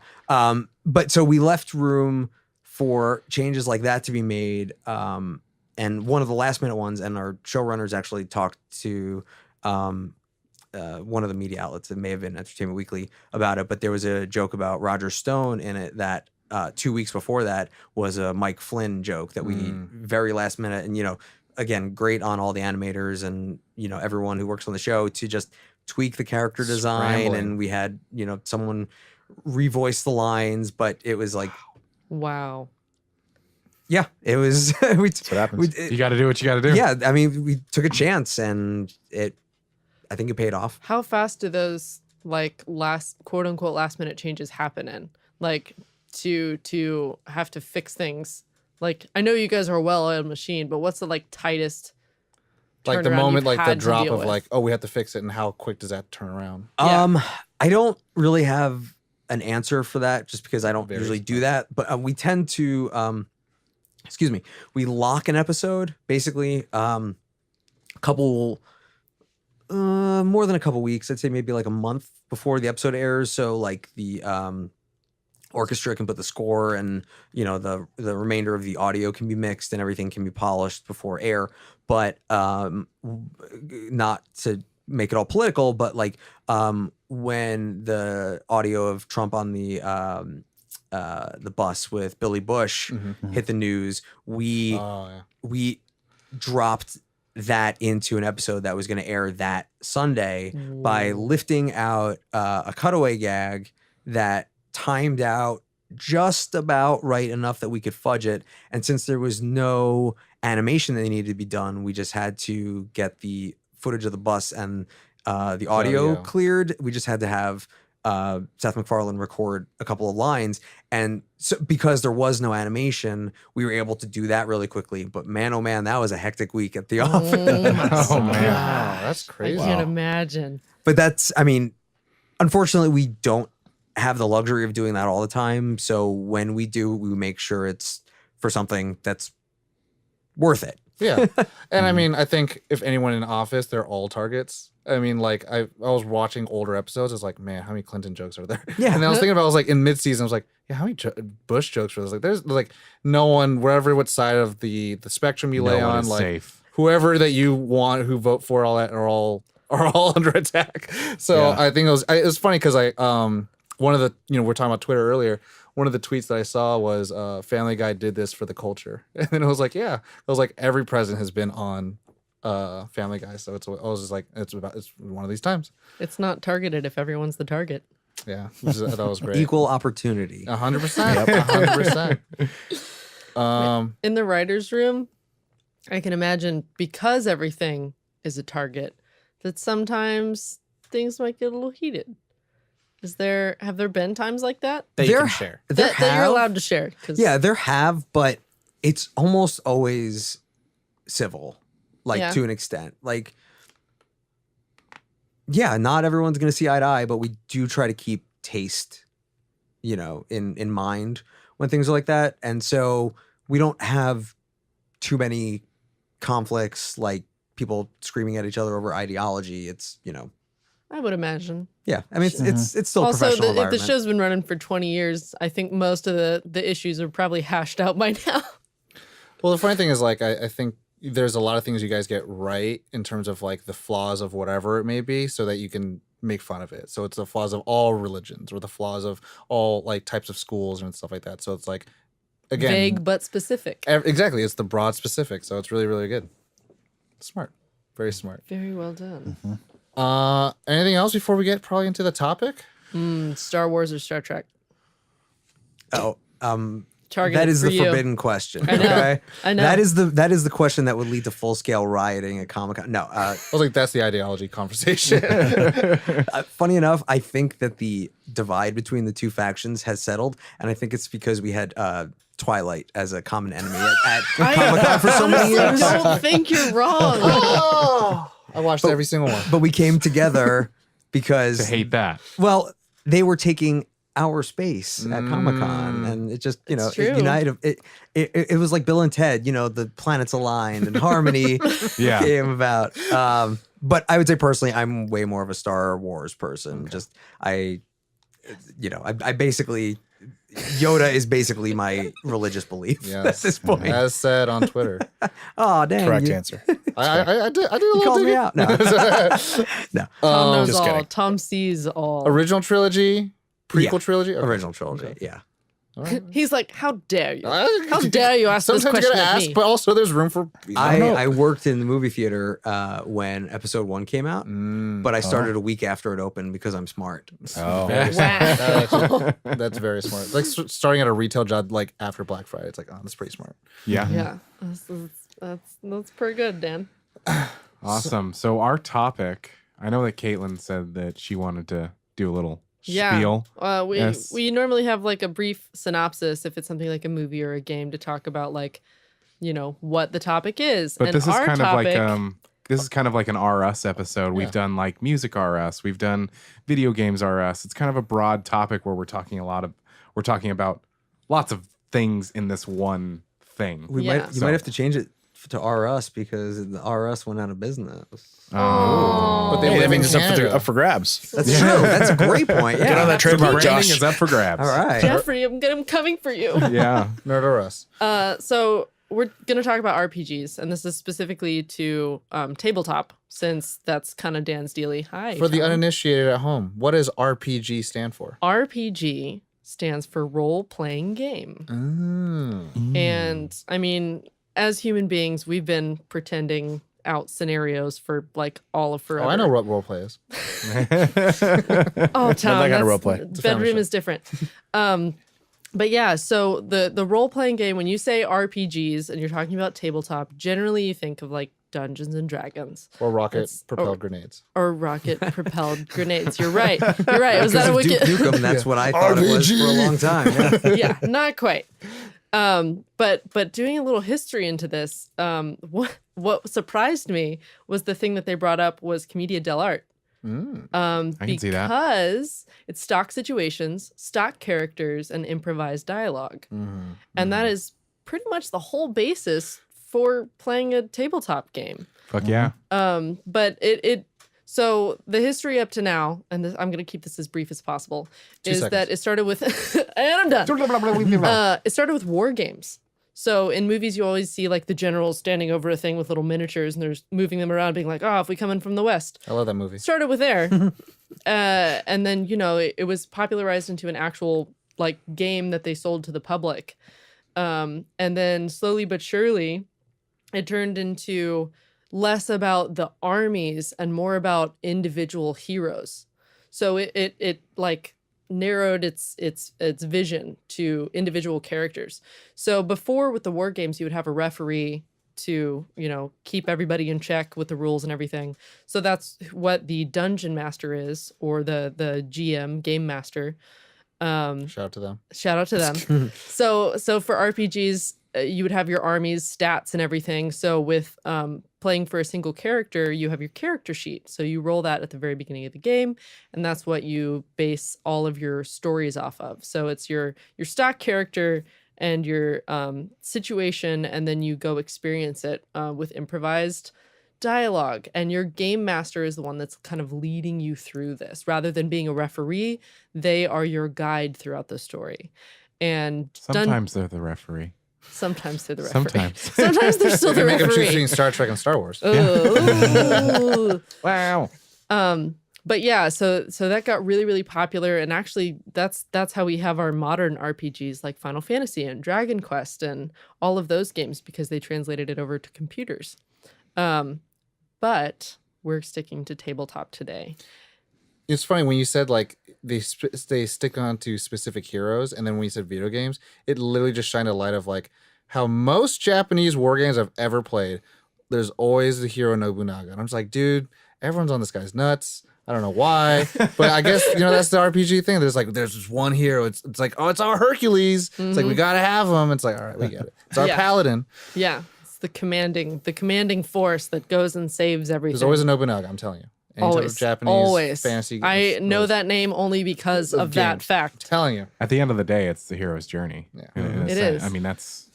But so we left room for changes like that to be made. And one of the last minute ones, and our showrunners actually talked to one of the media outlets, that may have been Entertainment Weekly, about it. But there was a joke about Roger Stone in it that 2 weeks before that was a Mike Flynn joke that we very last minute, and again, great on all the animators and everyone who works on the show to just tweak the character design. And we had someone revoice the lines, but it was like, wow. Yeah, it was. That's what happens. You got to do what you got to do. Yeah, I mean, we took a chance, and it I think it paid off. How fast do those like quote unquote last minute changes happen in? Like to have to fix things. Like I know you guys are a well-oiled machine, but what's the like tightest Like the turnaround moment, you've like the had to drop deal of with? like, oh, we have to fix it, and how quick does that turn around? Yeah. I don't really have an answer for that just because I don't Very usually do that. But we tend to, excuse me, we lock an episode basically a couple, more than a couple weeks. I'd say maybe like a month before the episode airs. So like the orchestra can put the score and the remainder of the audio can be mixed and everything can be polished before air. But not to make it all political, but like when the audio of Trump on the bus with Billy Bush hit the news, we dropped that into an episode that was going to air that Sunday by lifting out a cutaway gag that timed out just about right enough that we could fudge it. And since there was no animation that needed to be done, we just had to get the footage of the bus and the audio cleared. We just had to have Seth MacFarlane record a couple of lines. And so because there was no animation, we were able to do that really quickly. But man, oh man, that was a hectic week at the office. Oh man. Wow, that's I crazy. can't imagine. But that's, I mean, unfortunately, we don't have the luxury of doing that all the time. So when we do, we make sure it's for something that's worth it. Yeah. And I mean, I think if anyone in office, they're all targets. I mean, like I was watching older episodes. It's like, man, how many Clinton jokes are there? Yeah. And then I was thinking about, I was like in mid-season, I was like, yeah, how many Bush jokes were there? Like, there's like no one, wherever, what side of the spectrum you lay No one on, is like safe. whoever that you want, who vote for all that are all under attack. So Yeah. I think it was funny because one of the, we're talking about Twitter earlier. One of the tweets that I saw was Family Guy did this for the culture. And then I was like, yeah. I was like, every president has been on Family Guy. So I was just like, it's one of these times. It's not targeted if everyone's the target. Yeah. I thought it was great. Equal opportunity. 100%. 100%. In the writer's room, I can imagine because everything is a target, that sometimes things might get a little heated. Have there been times like that? That you There- can share. There That you're have- allowed to share? 'Cause- Yeah, there have, but it's almost always civil, like Yeah. to an extent. Like, yeah, not everyone's going to see eye to eye, but we do try to keep taste, in mind when things are like that. And so we don't have too many conflicts, like people screaming at each other over ideology. It's, I would imagine. yeah. I mean, it's still a Also, professional if the environment. show's been running for 20 years, I think most of the issues are probably hashed out by now. Well, the funny thing is, like, I think there's a lot of things you guys get right in terms of like the flaws of whatever it may be, so that you can make fun of it. So it's the flaws of all religions or the flaws of all like types of schools and stuff like that. So it's like, again, Vague but specific. exactly. It's the broad specific. So it's really, really good. Smart. Very smart. Very well done. Anything else before we get probably into the topic? Star Wars or Star Trek? Oh, Targeted that is for the you. forbidden question. I know. Okay? I know. That is the question that would lead to full scale rioting at Comic-Con. No, I was like, that's the ideology conversation. funny enough, I think that the divide between the two factions has settled, and I think it's because we had Twilight as a common enemy at Comic-Con for so many I years. don't think you're wrong. Oh, I watched every single one. But we came together because, To hate that. well, they were taking our space at Comic-Con, and it just, It's it true. united. It was like Bill and Ted, the planets aligned and harmony Yeah. came about. But I would say personally, I'm way more of a Star Wars person. Just I basically, Yoda is basically my religious belief at this point. As said on Twitter. Oh, dang. Correct you, answer. I did a You little called me digging. out. No. No. Tom knows just all. kidding. Tom sees all. Original trilogy, prequel Yeah. trilogy, Okay. Original trilogy. Yeah. All right. He's like, how dare you? I- How dare you ask this Sometimes you question gotta of ask, me? but also there's room for. I worked in the movie theater when episode 1 came out, Mm. but I started a week after it opened because I'm smart. Oh, Wow. That's very smart. Like starting at a retail job like after Black Friday. It's like, oh, that's pretty smart. Yeah. Yeah. That's pretty good, Dan. Awesome. So our topic I know that Caitlin said that she wanted to do a little Yeah. spiel. Yes. We normally have like a brief synopsis if it's something like a movie or a game to talk about like, what the topic is. But and this is our kind topic, of like this is kind of like an RS episode. We've done like music RS, we've done video games RS. It's kind of a broad topic where we're talking about lots of things in this one thing. You might have to change it to RS because the RS went out of business. Oh. But they Hey, live that in means it's Canada. up for grabs. That's true. That's a great point. Yeah. Get on that trademark, Branding Josh. is up for grabs. All right. Jeffrey, I'm coming for you. Yeah. Nerd or us. So we're going to talk about RPGs, and this is specifically to tabletop, since that's kind of Dan's dealie. Hi. For the Tom. uninitiated at home, what does RPG stand for? RPG stands for role-playing game. And I mean, as human beings, we've been pretending out scenarios for like all of forever. Oh, I know what role play is. Oh, Tom, kind of that's- role play. It's a family bedroom show. is different. But yeah, so the role playing game, when you say RPGs and you're talking about tabletop, generally you think of like Dungeons and Dragons Or rocket That's- propelled grenades. or rocket propelled grenades. You're right. You're right. Was Because that a of Duke wicked? Nukem, that's what I thought it was for a long time. Yeah. Yeah, not quite. But doing a little history into this, what surprised me was the thing that they brought up was commedia dell'arte. I can see that. Because it's stock situations, stock characters, and improvised dialogue. And that is pretty much the whole basis for playing a tabletop game. Fuck yeah. But so the history up to now, and I'm going to keep this as brief as possible, 2 is seconds. that it started with, and I'm done. It started with war games. So in movies, you always see like the generals standing over a thing with little miniatures, and they're moving them around, being like, "Oh, if we come in from the west." I love that movie. Started with there, and then it was popularized into an actual like game that they sold to the public, and then slowly but surely, it turned into less about the armies and more about individual heroes. So it like narrowed its vision to individual characters. So before with the war games, you would have a referee to, keep everybody in check with the rules and everything. So that's what the dungeon master is, or the GM, game master. Shout out to them. Shout out to them. So for RPGs, you would have your armies, stats, and everything. So with playing for a single character, you have your character sheet. So you roll that at the very beginning of the game, and that's what you base all of your stories off of. So it's your stock character and your situation, and then you go experience it with improvised dialogue. And your game master is the one that's kind of leading you through this. Rather than being a referee, they are your guide throughout the story. And Sometimes they're the referee. sometimes they're the referee. Sometimes. They're still the Make them choose referee. between Star Trek and Star Wars. Ooh. Wow. But yeah, so that got really, really popular, and actually that's how we have our modern RPGs like Final Fantasy and Dragon Quest and all of those games, because they translated it over to computers. But we're sticking to tabletop today. It's funny when you said like they stick on to specific heroes, and then when you said video games, it literally just shined a light of like how most Japanese war games I've ever played, there's always the hero Nobunaga. And I'm just like, dude, everyone's on this guy's nuts. I don't know why, but I guess that's the RPG thing. There's this one hero. It's like, oh, it's our Hercules. It's like we gotta have him. It's like, all right, we get it. It's our Yeah. paladin. Yeah, it's the commanding force that goes and saves everything. There's always a Nobunaga. I'm telling you. Any type always of Japanese always. fantasy. I know always- that name only because of that games. fact. Telling you. At the end of the day, it's the hero's journey. Yeah. It is. I mean, that's.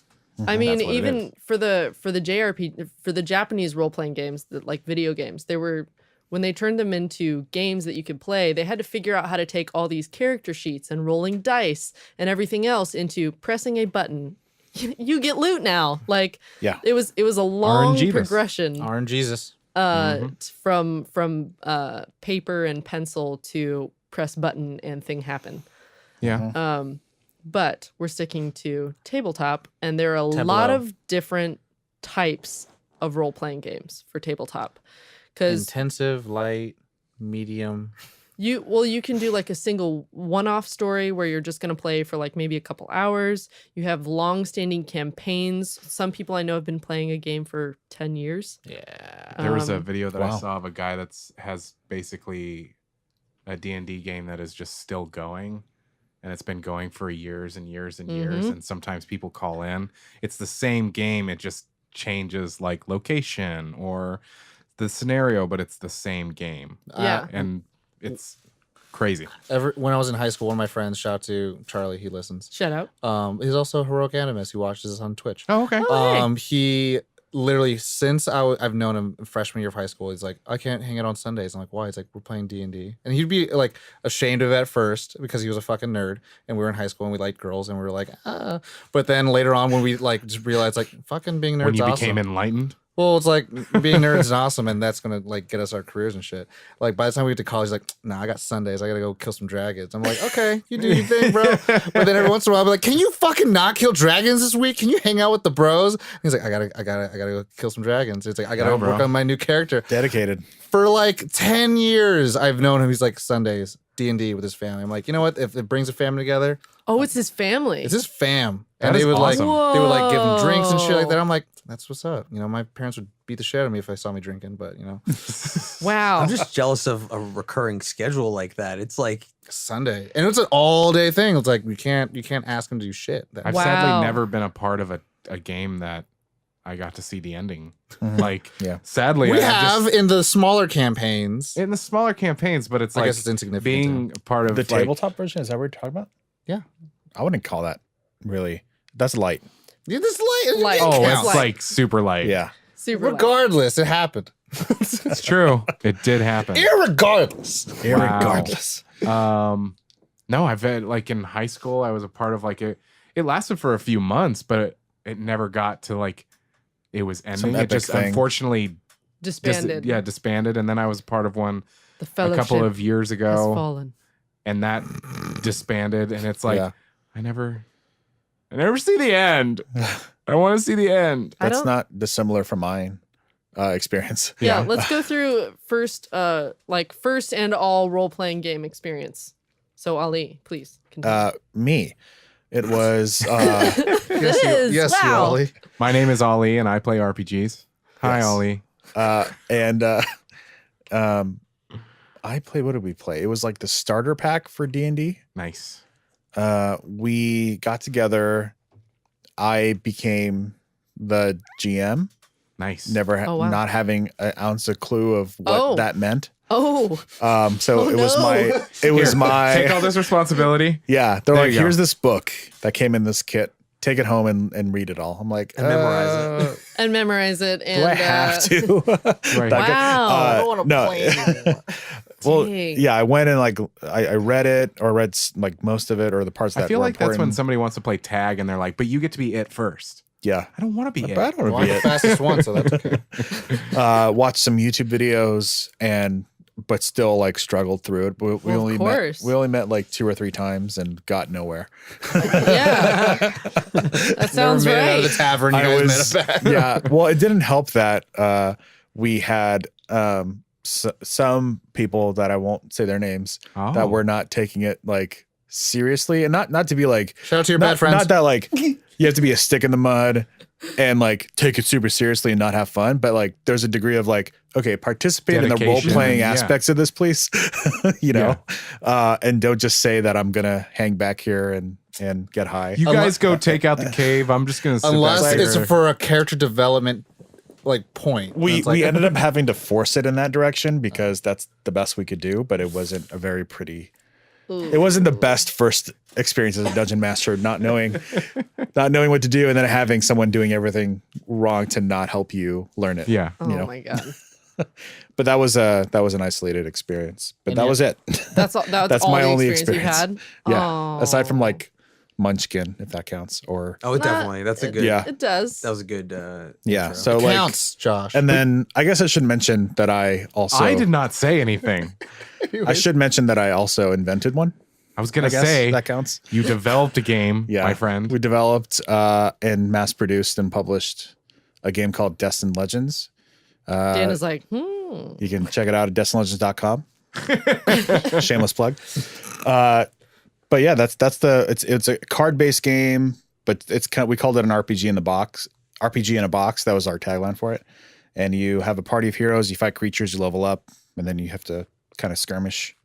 I mean, That's what it even is. for the JRPG, for the Japanese role playing games, like video games, they were, when they turned them into games that you could play, they had to figure out how to take all these character sheets and rolling dice and everything else into pressing a button. You get loot now. Like, Yeah. it was a long RNG-bus. progression RNG Jesus. from paper and pencil to press button and thing happen. Yeah. But we're sticking to tabletop, and there are a lot of different types of role-playing games for tabletop. Because Intensive, light, medium. you can do like a single one-off story where you're just going to play for like maybe a couple hours. You have long-standing campaigns. Some people I know have been playing a game for 10 years. Yeah. There was a video that I Wow. saw of a guy has basically a D&D game that is just still going, and it's been going for years and years and years, and sometimes people call in. It's the same game, it just changes like location or the scenario, but it's the same game. Yeah. And it's crazy. When I was in high school, one of my friends, shout out to Charlie, he listens. Shout out. He's also a heroic animist. He watches us on Twitch. Oh, okay. Oh, hey. He literally, since I've known him freshman year of high school, he's like, I can't hang out on Sundays. I'm like, why? He's like, we're playing D&D. And he'd be like ashamed of it at first because he was a fucking nerd and we were in high school and we liked girls and we were like, ah. But then later on when we like just realized like fucking being nerds When you awesome. became enlightened. Well, it's like being nerds is awesome, and that's gonna like get us our careers and shit. Like by the time we get to college, he's like, nah, I got Sundays. I gotta go kill some dragons. I'm like, okay, you do your thing, bro. But then every once in a while, I'll be like, can you fucking not kill dragons this week? Can you hang out with the bros? And he's like, I gotta go kill some dragons. It's like I gotta Yeah, bro. work on my new character. Dedicated. For like 10 years, I've known him. He's like Sundays D&D with his family. I'm like, you know what? If it brings a family together, Oh, it's his family. it's his fam, That and is they would awesome. like they would like give him drinks and shit like that. Whoa. I'm like, that's what's up. You know, my parents would beat the shit out of me if I saw me drinking, but you know, Wow. I'm just jealous of a recurring schedule like that. It's like Sunday, and it's an all day thing. It's like you can't ask him to do shit. I've Wow. sadly never been a part of a game that I got to see the ending. Like, Yeah. sadly, we I have just, in the smaller campaigns. in the smaller campaigns, but it's I like guess it's insignificant. being part of The like, tabletop version, is that what you're talking about? Yeah. I wouldn't call that really. That's light. Yeah, this light. Light. Oh, It's it's light. like super light. Yeah. Super light. Regardless, it happened. It's true. It did happen. Irregardless. Irregardless. No, I've had like in high school, I was a part of like it lasted for a few months, but it never got to like it was ending. It epic just thing. unfortunately Disbanded. disbanded. And then I was part of one The a fellowship couple of years has ago, fallen. and that disbanded. And it's like Yeah. I never see the end. I want to see the end. I That's don't- not dissimilar from my experience. Yeah, Yeah. let's go through first and all role playing game experience. So Ali, please continue. Me. It was It is. Yes, Wow. Ollie. My name is Ollie, and I play RPGs. Hi, Yes. Ollie. I played, what did we play? It was like the starter pack for D&D. Nice. We got together. I became the GM, Nice. never Oh, wow. not having an ounce of clue of what Oh. that meant. Oh, So Oh, it was no. Take all this responsibility. yeah. They're There like, you go. here's this book that came in this kit. Take it home and read it all. I'm like, And memorize it. and memorize it. And do I have to? Right. That Wow. I don't want to no. play anymore. Well, Dang. yeah, I went and like I read it or read like most of it or the parts that I feel were like that's when important. somebody wants to play tag and they're like, but you get to be it first. Yeah, I don't want to be it. I don't Well, want I'm to the be it. fastest one, so that's okay. Watched some YouTube videos but still like struggled through it. We Well, of only course. met like 2 or 3 times and got nowhere. Yeah, that sounds Never made it out of right. the tavern. You guys met up at. yeah. Well, it didn't help that we had some people that I won't say their names Oh. that were not taking it like seriously, and not to be like Shout out to your not, bad friends. not that like you have to be a stick in the mud and like take it super seriously and not have fun, but like there's a degree of like, okay, participate in the role Dedication, playing yeah. aspects of this, please. You know, and don't just say that I'm gonna hang back here and get high. You guys go take out the cave. I'm just gonna sit Unless back it's here. for a character development like point. we It's like, ended up having to force it in that direction because that's the best we could do, but it wasn't a very pretty. It wasn't the best first experience as a dungeon master, not knowing what to do, and then having someone doing everything wrong to not help you learn it. Yeah. Oh you know. my god, But that was an isolated experience. But And that yet- was it. that's all. That's That's all my the only experience experience. you've had. Yeah. Aside from like Munchkin, if that counts, or oh, definitely. That's a good. Yeah. It does. That was a good. yeah. intro. So like, counts, Josh. and then I guess I should mention that I also I did not say anything. I should mention that I also invented one. I was I gonna guess say that counts. you developed a game, Yeah, my friend. We developed and mass produced and published a game called Destined Legends. Dan is like, You can check it out at destinedlegends.com. Shameless plug. But yeah, it's a card-based game, but we called it an RPG in the box. RPG in a box. That was our tagline for it. and you have a party of heroes. You fight creatures, you level up, and then you have to kind of skirmish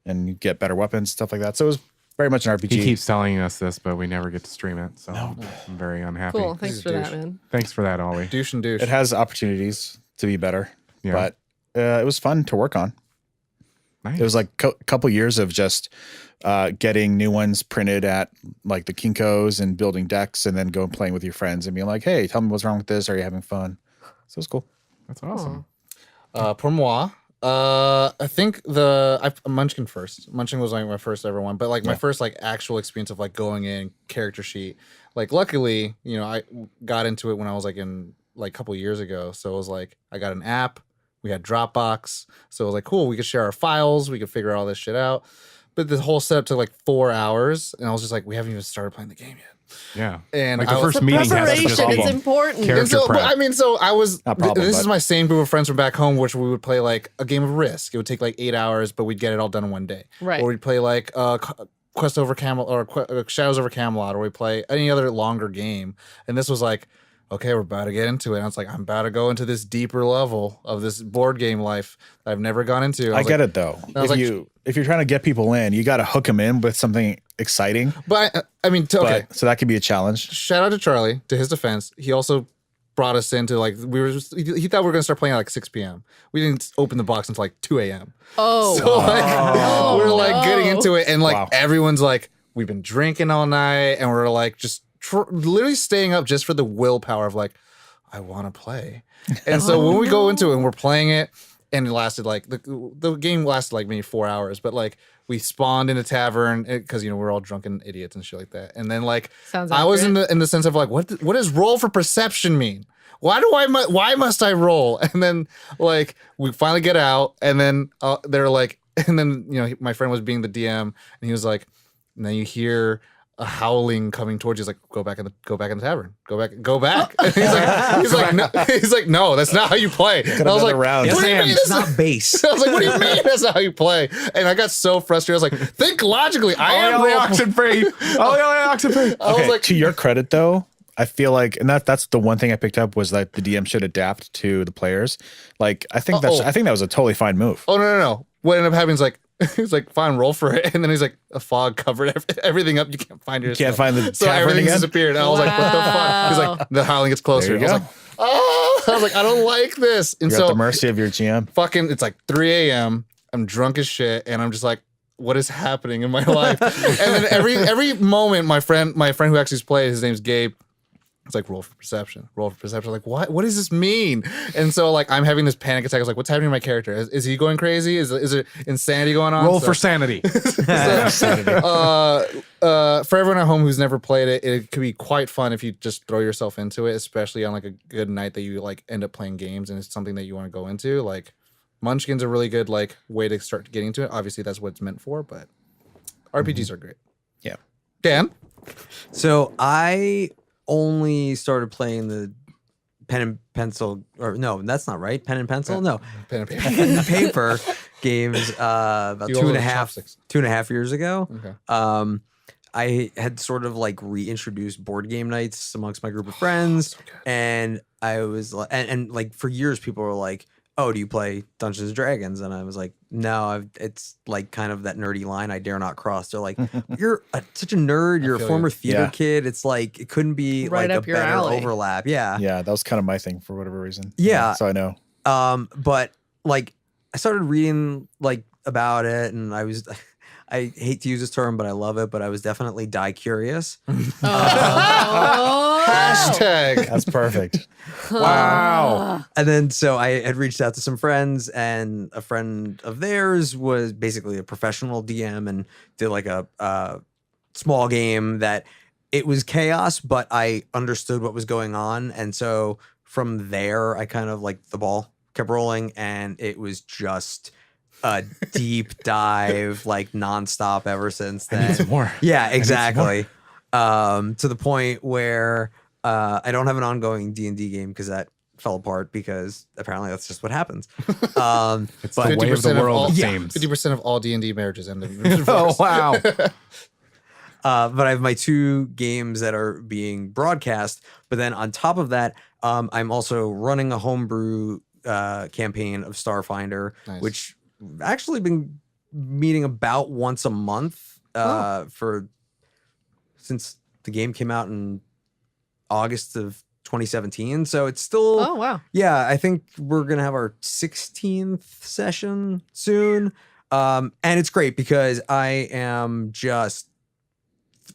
and you get better weapons, stuff like that. So it was very much an RPG. He keeps telling us this, but we never get to stream it, so I'm very unhappy. Cool. Thanks for that, man. Thanks for that, Ollie. Douche and douche. It has opportunities to be better, Yeah. but it was fun to work on. Nice. It was like a couple years of just getting new ones printed at like the Kinkos and building decks, and then going playing with your friends and being like, "Hey, tell me what's wrong with this. Are you having fun?" So it was cool. That's awesome. Pour moi. I think Munchkin first. Munchkin was like my first ever one, but like my first like actual experience of like going in character sheet. Like luckily, you know, I got into it when I was like in like a couple years ago. So it was like I got an app. We had Dropbox. So it was like cool. We could share our files. We could figure all this shit out. But the whole setup took like 4 hours, and I was just like, we haven't even started playing the game yet. Yeah. And like the I was- first meeting has to Preparation just is be important. character And so, prep. I mean, so I was. Not a problem, this but- is my same group of friends from back home, which we would play like a game of Risk. It would take like 8 hours, but we'd get it all done in one day. Right. Or we'd play like Quest over Camelot or Shadows over Camelot, or we play any other longer game. And this was like, okay, we're about to get into it. And I was like, I'm about to go into this deeper level of this board game life that I've never gone into. I get it though. I was If you're trying to get people in, you got to hook them in with something exciting. But I mean, okay. So that could be a challenge. Shout out to Charlie. To his defense, he also brought us into like he thought we were gonna start playing at like 6 p.m. We didn't open the box until like 2 a.m. Oh. So like we were like getting into it, and like Wow. everyone's like, we've been drinking all night, and we're like just literally staying up just for the willpower of like, I want to play. And so when we go into it and we're playing it, and it lasted like the game lasted like maybe 4 hours, but like we spawned in a tavern because you know we're all drunken idiots and shit like that. And then like Sounds I was accurate. in the sense of like what does roll for perception mean? Why must I roll? And then like we finally get out, and then they're like, and then you know my friend was being the DM, and he was like, and then you hear a howling coming towards you. He's like, go back in the tavern. Go back. And he's like, no, that's not how you play. And I was like, round. what do you Sam, mean? it's not base. I was like, what do you mean that's not how you play? And I got so frustrated. I was like, think logically. I am Ollie role- Oxenfree. Ollie Oxenfree. I was like, To your credit though, I feel like, and that's the one thing I picked up was that the DM should adapt to the players. Like I think that was a totally fine move. oh no. What ended up happening is like, he's like, fine, roll for it. And then he's like, a fog covered everything up. You can't find yourself. Can't find the So tavern everything again? disappeared. And I was like, what the fuck? He's like, the howling gets closer. There you I was go. like, oh, I was like, I don't like this. And You're so at the mercy of your GM. fucking, it's like 3 a.m. I'm drunk as shit, and I'm just like, what is happening in my life? And then every moment, my friend who actually played, his name's Gabe. It's like roll for perception. Like, what does this mean? And so like I'm having this panic attack. I was like, what's happening to my character? Is he going crazy? Is there insanity going on? Roll So- for sanity. for everyone at home who's never played it, it could be quite fun if you just throw yourself into it, especially on like a good night that you like end up playing games and it's something that you want to go into. Like Munchkin's a really good like way to start getting into it. Obviously that's what it's meant for, but RPGs are great. Yeah. Dan? So I only started playing the pen and pencil, or no, that's not right. Pen and pencil, no, Pen and paper. pen and paper games about You two all and a those half chopsticks. 2.5 years ago. Okay. I had sort of like reintroduced board game nights amongst my group of friends, and I was like, and like for years people were like, "Oh, do you play Dungeons and Dragons?" And I was like, "No, it's like kind of that nerdy line I dare not cross." They're like, "You're such a nerd. You're a feel former you. theater Yeah. kid. It's like it couldn't be Right like up a your better alley. overlap." Yeah. Yeah, that was kind of my thing for whatever reason. Yeah. So I know. But like I started reading like about it, and I hate to use this term, but I love it. But I was definitely die curious. Oh. Hashtag. That's perfect. Wow. And then so I had reached out to some friends, and a friend of theirs was basically a professional DM and did like a small game that it was chaos, but I understood what was going on. And so from there, I kind of like the ball kept rolling, and it was just a deep dive, like nonstop ever since I then. need some more. Yeah, some exactly. To the point where I don't have an ongoing D&D game because that fell apart because apparently that's just what happens. It's But the way of the 50% world, it yeah, seems. 50% of all D&D marriages end in divorce. Oh, wow. but I have my 2 games that are being broadcast. But then on top of that, I'm also running a homebrew campaign of Starfinder, Nice. which we've actually been meeting about once a month since the game came out in August of 2017. So it's still, Oh, wow. yeah, I think we're going to have our 16th session soon. And it's great because I am just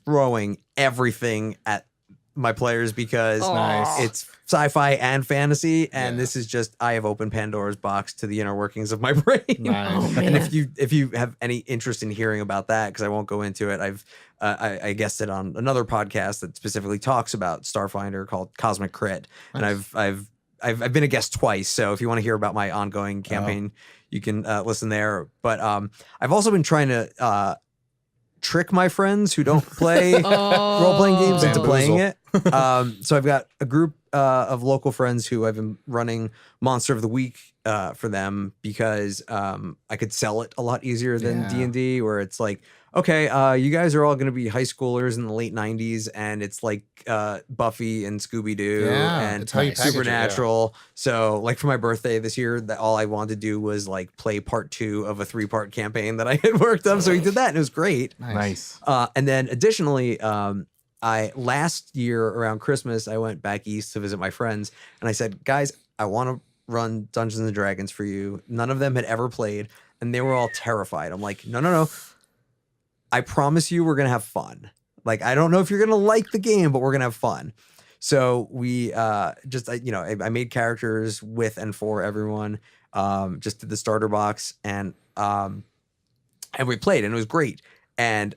throwing everything at my players because Nice. it's sci-fi and fantasy, and Yeah. this is just I have opened Pandora's box to the inner workings of my brain. Nice. Oh, And man. if you have any interest in hearing about that, because I won't go into it, I guested on another podcast that specifically talks about Starfinder called Cosmic Crit, and I've been a guest twice. So if you want to hear about my ongoing campaign, you can listen there. But I've also been trying to trick my friends who don't play role-playing games into playing it. So I've got a group of local friends who I've been running Monster of the Week for them because I could sell it a lot easier than D&D, where it's like, okay, you guys are all going to be high schoolers in the late 90s, and it's like Buffy and Scooby-Doo and it's how you package it, Supernatural. So like for my birthday this year, that all I wanted to do was like play part 2 of a 3-part campaign that I had worked on. So he did that, and it was great. Nice. And then additionally, I last year around Christmas, I went back east to visit my friends, and I said, guys, I want to run Dungeons and Dragons for you. None of them had ever played, and they were all terrified. I'm like, no. I promise you we're going to have fun. Like, I don't know if you're going to like the game, but we're going to have fun. So we I made characters with and for everyone, just did the starter box, and we played, and it was great. And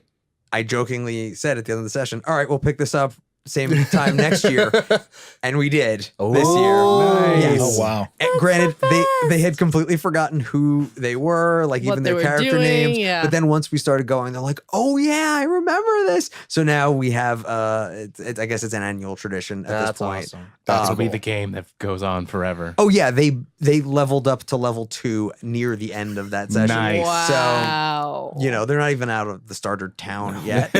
I jokingly said at the end of the session, all right, we'll pick this up same time next year. And we did this year. Nice. Yes. Oh, wow. And granted, they had completely forgotten who they were, like What even they their were character doing, names. yeah. But then once we started going, they're like, oh yeah, I remember this. So now we have, I guess it's an annual tradition at this point. Awesome. This will be the game that goes on forever. Oh yeah, they leveled up to level 2 near the end of that session. Nice. Wow. So, they're not even out of the starter town yet.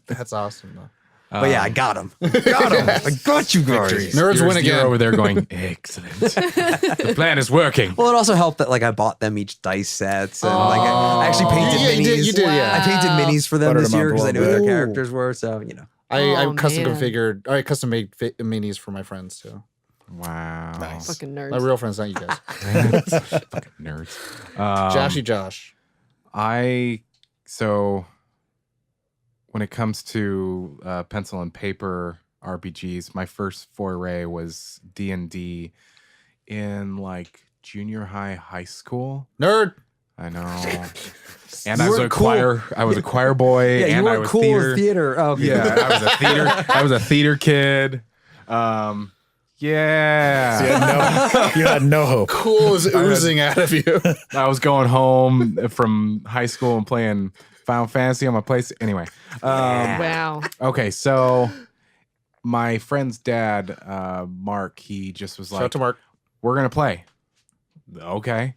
That's awesome, though. But yeah, I got him. I got you guys. Nerds win You're again. over there going, excellent. The plan is working. Well, it also helped that like I bought them each dice sets, and like I actually painted Yeah, minis. you did, yeah. I painted minis for them Buttered this them year up a because I knew little what their bit. characters were. So I Oh, custom man. configured. I custom made minis for my friends too. Wow. Nice. Fucking nerds. My real friends, not you guys. Fucking nerds. Joshy Josh. So when it comes to pencil and paper RPGs, my first foray was D&D in like junior high school. Nerd. I know. And You I was a weren't cool. choir boy. yeah, you and I weren't was cool theater. with theater. Oh, okay. Yeah, I was a theater kid. Yeah. You had no hope. Cool is oozing out of you. I was going home from high school and playing Final Fantasy on my place. Anyway. Wow. Okay, so my friend's dad, Mark, he just was Shout out like, to Mark. we're going to play. Okay.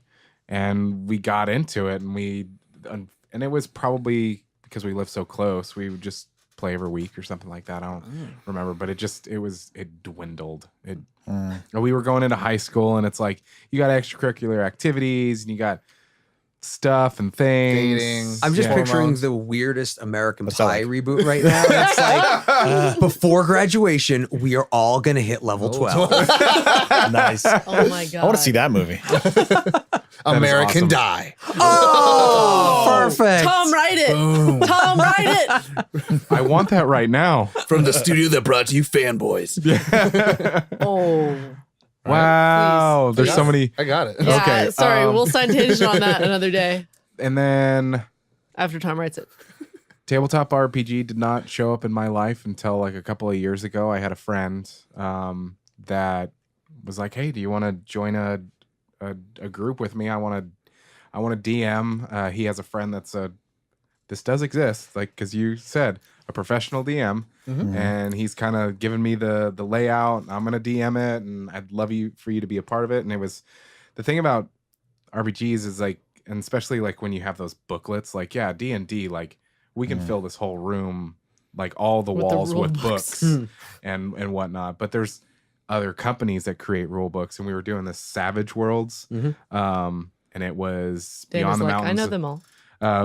And we got into it, and it was probably because we lived so close, we would just play every week or something like that. I don't remember, but it dwindled. We were going into high school, and it's like you got extracurricular activities, and you got stuff and things. Dating. I'm just Yeah. picturing Hormones. the weirdest American that Pie like? reboot right now. It's like before graduation, we are all gonna hit level 12. Nice. I Oh my god. want to see that movie. American awesome. Die. Oh, perfect. Tom, write it. Tom, write it. I want that right now. From the studio that brought you fanboys. Oh. Wow. There's so many. I got it. Yeah, Okay, sorry. We'll sign tangent on that another day And then after Tom writes it. tabletop RPG did not show up in my life until like a couple of years ago. I had a friend that was like, "Hey, do you want to join a group with me? I want to DM." He has a friend that's this does exist, like because you said a professional DM, and he's kind of given me the layout. I'm gonna DM it, and I'd love for you to be a part of it. And it was the thing about RPGs is like, and especially like when you have those booklets, like D&D, like we can fill this whole room, like all the With the walls rule with books. books and whatnot. But there's other companies that create rule books, and we were doing this Savage Worlds, and it was Dan Beyond is the like, Mountains. I know them all.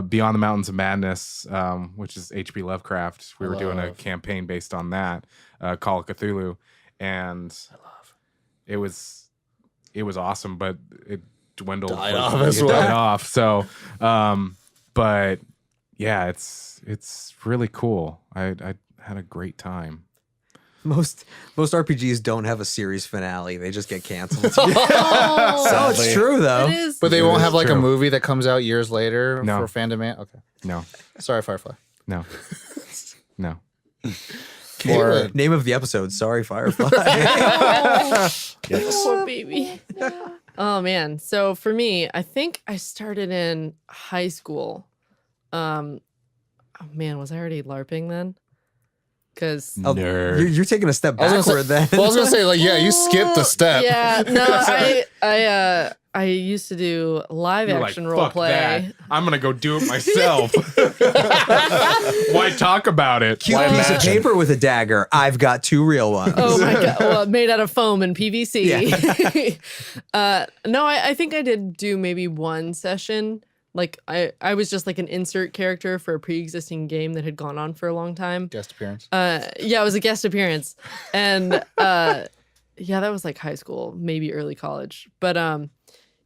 Beyond the Mountains of Madness, which is H.P. Lovecraft. We were doing a campaign based on that, Call of Cthulhu, and it was awesome, but it dwindled. Died off as well. Died off. So, but yeah, it's really cool. I had a great time. Most RPGs don't have a series finale; they just get canceled. Oh, So it's true though. it is. But they won't have like a true. movie that comes out years later No. for fandom. Okay. No, Sorry, Firefly. no, no. Or Name of the episode: Sorry, Firefly. Poor baby. Oh man. So for me, I think I started in high school. Oh man, was I already LARPing then? Because Oh, Nerd. you're taking a step I was backward then. Well, I was gonna say, like, yeah, you skipped a step. yeah, no, I used to do live You're action like, role fuck play. that. I'm gonna go do it myself. Why talk about it? Cute Why piece of imagine? paper with a dagger. I've got 2 real ones. Oh my god! Well, made out of foam and PVC. No, I think I did do maybe one session. Like I was just like an insert character for a pre-existing game that had gone on for a long time. Guest appearance. Yeah, it was a guest appearance, and yeah, that was like high school, maybe early college. But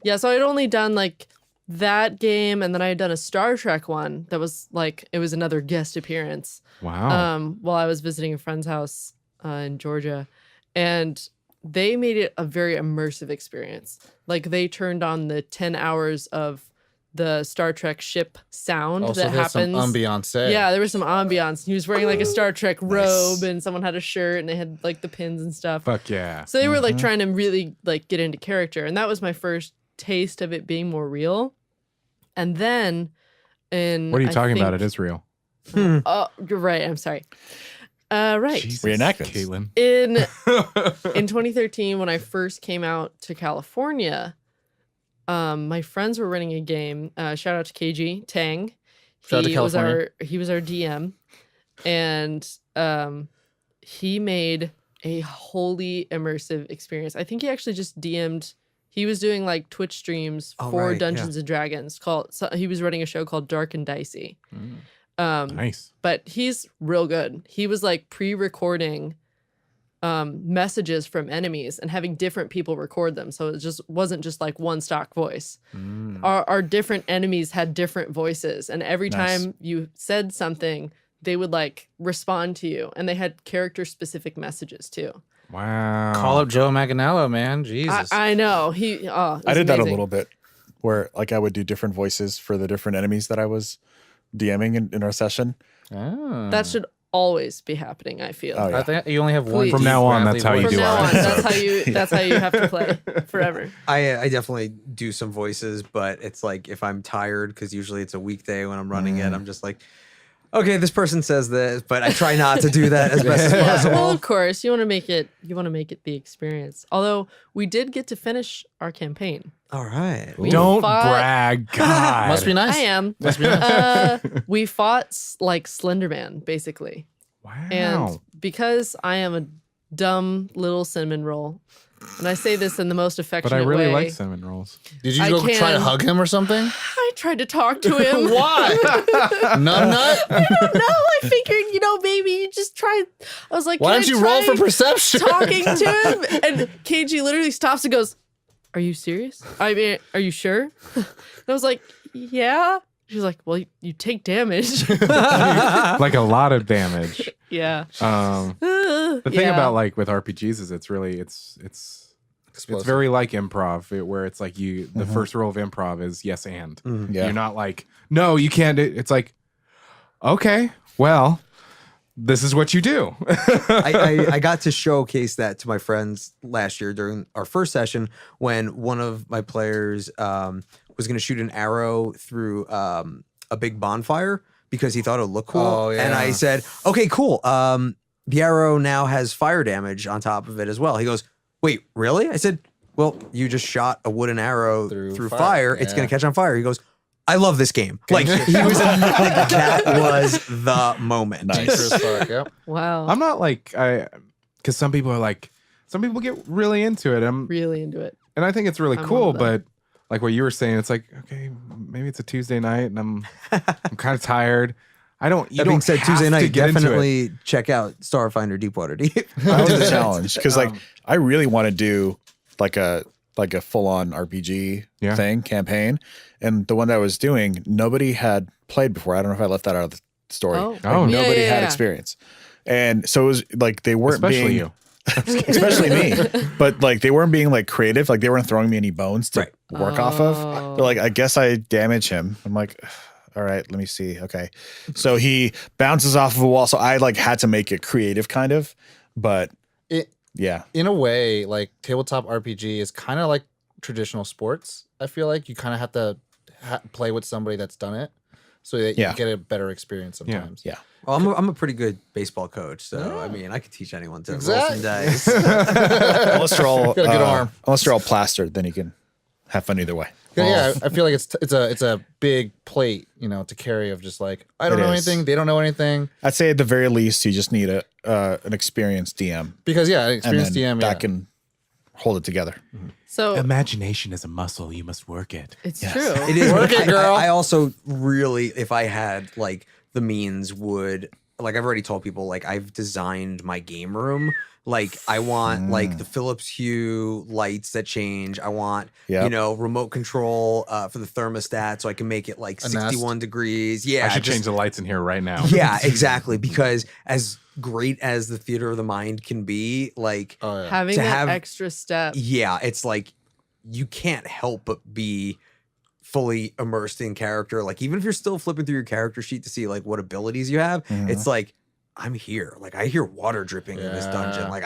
yeah, so I'd only done like that game, and then I had done a Star Trek one that was like it was another guest appearance. Wow. While I was visiting a friend's house in Georgia, and they made it a very immersive experience. Like they turned on the 10 hours of the Star Trek ship sound Also, that there's some happens. ambiance. Yeah, there was some ambiance. He was wearing like a Star Trek robe, and someone had a shirt, and they had like the pins and stuff. Fuck yeah. So they were like trying to really like get into character, and that was my first taste of it being more real. And then, in What are you I talking about? think- It is real. Oh, you're right. I'm sorry. Right. Jesus, Reenactments. Caitlin. In 2013, when I first came out to California, my friends were running a game. Shout out to KG Tang. Shout out to He was California. he was our DM, and he made a wholly immersive experience. I think he actually just DM'd. He was doing like Twitch streams Oh, for right, Dungeons and Dragons. He was running a show called Dark and Dicey. Nice. But he's real good. He was like pre-recording messages from enemies and having different people record them. So it just wasn't just like one stock voice. Our different enemies had different voices, and every Nice. time you said something, they would like respond to you, and they had character specific messages too. Wow. Call up Joe Manganiello, man. Jesus. I know he. Oh, I did that a amazing. little bit, where like I would do different voices for the different enemies that I was DMing in our session. Ah. That should always be happening. I feel. Oh, yeah. I think you only have one. Please. From deep, now on, gravelly that's how you voice. From do now our on, episodes. that's how you have to play forever. I definitely do some voices, but it's like if I'm tired, because usually it's a weekday when I'm running it, I'm just like, okay, this person says this, but I try not to do that as best as possible. Well, of course, you want to make it the experience. Although we did get to finish our campaign. All right. We Don't fought- brag. God. Must be nice. I am. Must be nice. We fought like Slenderman, basically. Wow. And because I am a dumb little cinnamon roll, and I say this in the most but affectionate I really way, like cinnamon rolls. Did you I go try to can- hug him or something? I tried to talk to him. Why? Numbnut? No, I figured, maybe you just try. I was like, Why "Can don't I you roll try for perception? talking to him?" And KG literally stops and goes, "Are you serious? I mean, are you sure?" And I was like, "Yeah." She's like, "Well, you take damage." Like a lot of damage. Yeah. The thing about like with RPGs is it's really it's Explosive. very like improv where it's like the first rule of improv is yes and. Yeah. You're not like, no, you can't do it's like, okay, well, this is what you do. I got to showcase that to my friends last year during our first session when one of my players was going to shoot an arrow through a big bonfire because he thought it would look cool. Oh, yeah. And I said, okay, cool. The arrow now has fire damage on top of it as well. He goes, wait, really? I said, well, you just shot a wooden arrow through fire. It's going to catch on fire. He goes, I love this game. Like he was, like, that was the moment. Nice. Sure as fuck, yep. Wow. I'm not like because some people are like, some people get really into it. Really into it. And I think it's really I'm cool, one of them. but like what you were saying, it's like, okay, maybe it's a Tuesday night and I'm kind of tired. You That being don't said, have Tuesday to night, get into it. definitely check out Starfinder Deepwater Deep. That was a challenge because like I really want to do like a full on RPG thing campaign, and the one that I was doing, nobody had played before. I don't know if I left that out of the story. Oh. Like, Oh. nobody had Yeah. experience, and so it was like they weren't Especially being you. especially me, but like they weren't being like creative. Like they weren't throwing me any bones to Right. work off of. They're like, I guess I damage him. I'm like, all right, let me see. Okay. So he bounces off of a wall. So I like had to make it creative kind of, but yeah. In a way, like tabletop RPG is kind of like traditional sports. I feel like you kind of have to play with somebody that's done it so that you get a better experience sometimes. Yeah. Well, I'm a pretty good baseball coach, so I mean, I could teach anyone to roll some dice. Unless they're all Got a good arm. unless they're all plastered, then you can have fun either way. Yeah, I feel like it's a big plate, to carry of just like I don't It know is. anything, they don't know anything. I'd say at the very least, you just need an experienced DM, Because an and experienced then DM, that can hold it together. So Imagination is a muscle. You must work it. it's true. It is. Work it, girl. I also really, if I had like the means, would like I've already told people like I've designed my game room. Like I want like the Philips Hue lights that change. I want remote control for the thermostat so I can make it like A 61 degrees. Yeah, I should just- change the lights in here right now. Yeah, exactly. Because as great as the theater of the mind can be, like Oh yeah. Having to that have- extra step. yeah, it's like you can't help but be fully immersed in character. Like even if you're still flipping through your character sheet to see like what abilities you have, it's like I'm here. Like I hear water dripping in this dungeon. Yeah. Like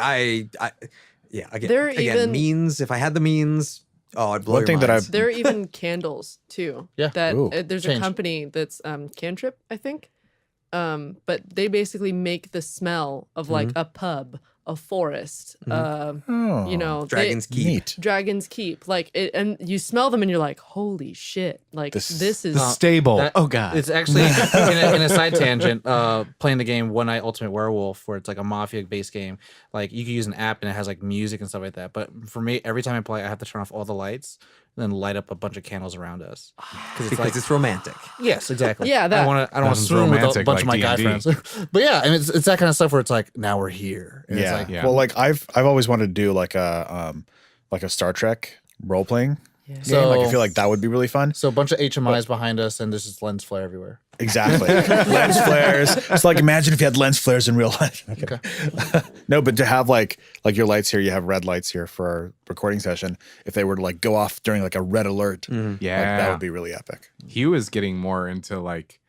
again, There even- means. If I had the means, I'd blow One your thing that minds. I've- There are even candles too. Yeah. That Ooh. there's Change. a company that's Cantrip, I think. But they basically make the smell of like a pub, a forest, Oh, Dragon's Keep. neat. Dragon's Keep. Like it, and you smell them and you're like, holy shit! Like This- this is The stable. That- Oh god. It's actually in a side tangent. Playing the game One Night Ultimate Werewolf, where it's like a mafia based game. Like you can use an app and it has like music and stuff like that. But for me, every time I play, I have to turn off all the lights and then light up a bunch of candles around us. Because it's romantic. Yes, exactly. Yeah, that- I want to Sounds swim with a romantic bunch of my like guy D&D. friends. But yeah, and it's that kind of stuff where it's like now we're here. And Yeah. It's like, Well, like I've always wanted to do like a Star Trek role playing game. So- Like I feel like that would be really fun. So a bunch of HMIs behind us, and there's just lens flare everywhere. Exactly. Lens flares. It's like imagine if you had lens flares in real life. Okay. No, but to have like your lights here, you have red lights here for our recording session. If they were to like go off during like a red alert, like, yeah. that would be really epic. Hugh is getting more into like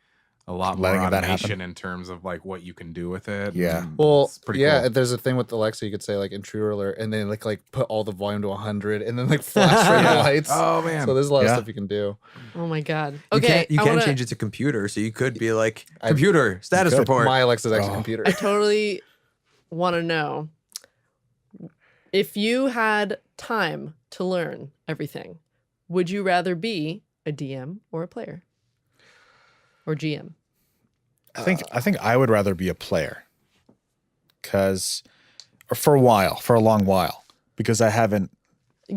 a lot more Letting that automation happen. in terms of like what you can do with it. Yeah. and Well, it's pretty yeah, cool. there's a thing with Alexa. You could say like intruder alert, and then like put all the volume to 100, and then like flash red lights. Oh man. So there's a lot of Yeah. stuff you can do. oh my god. You Okay, can't, I wanna- change it to computer, so you could be like computer status could. report. My Alexa's actually a computer. I totally want to know if you had time to learn everything, would you rather be a DM or a player or GM? I think I would rather be a player, or for a long while, because I haven't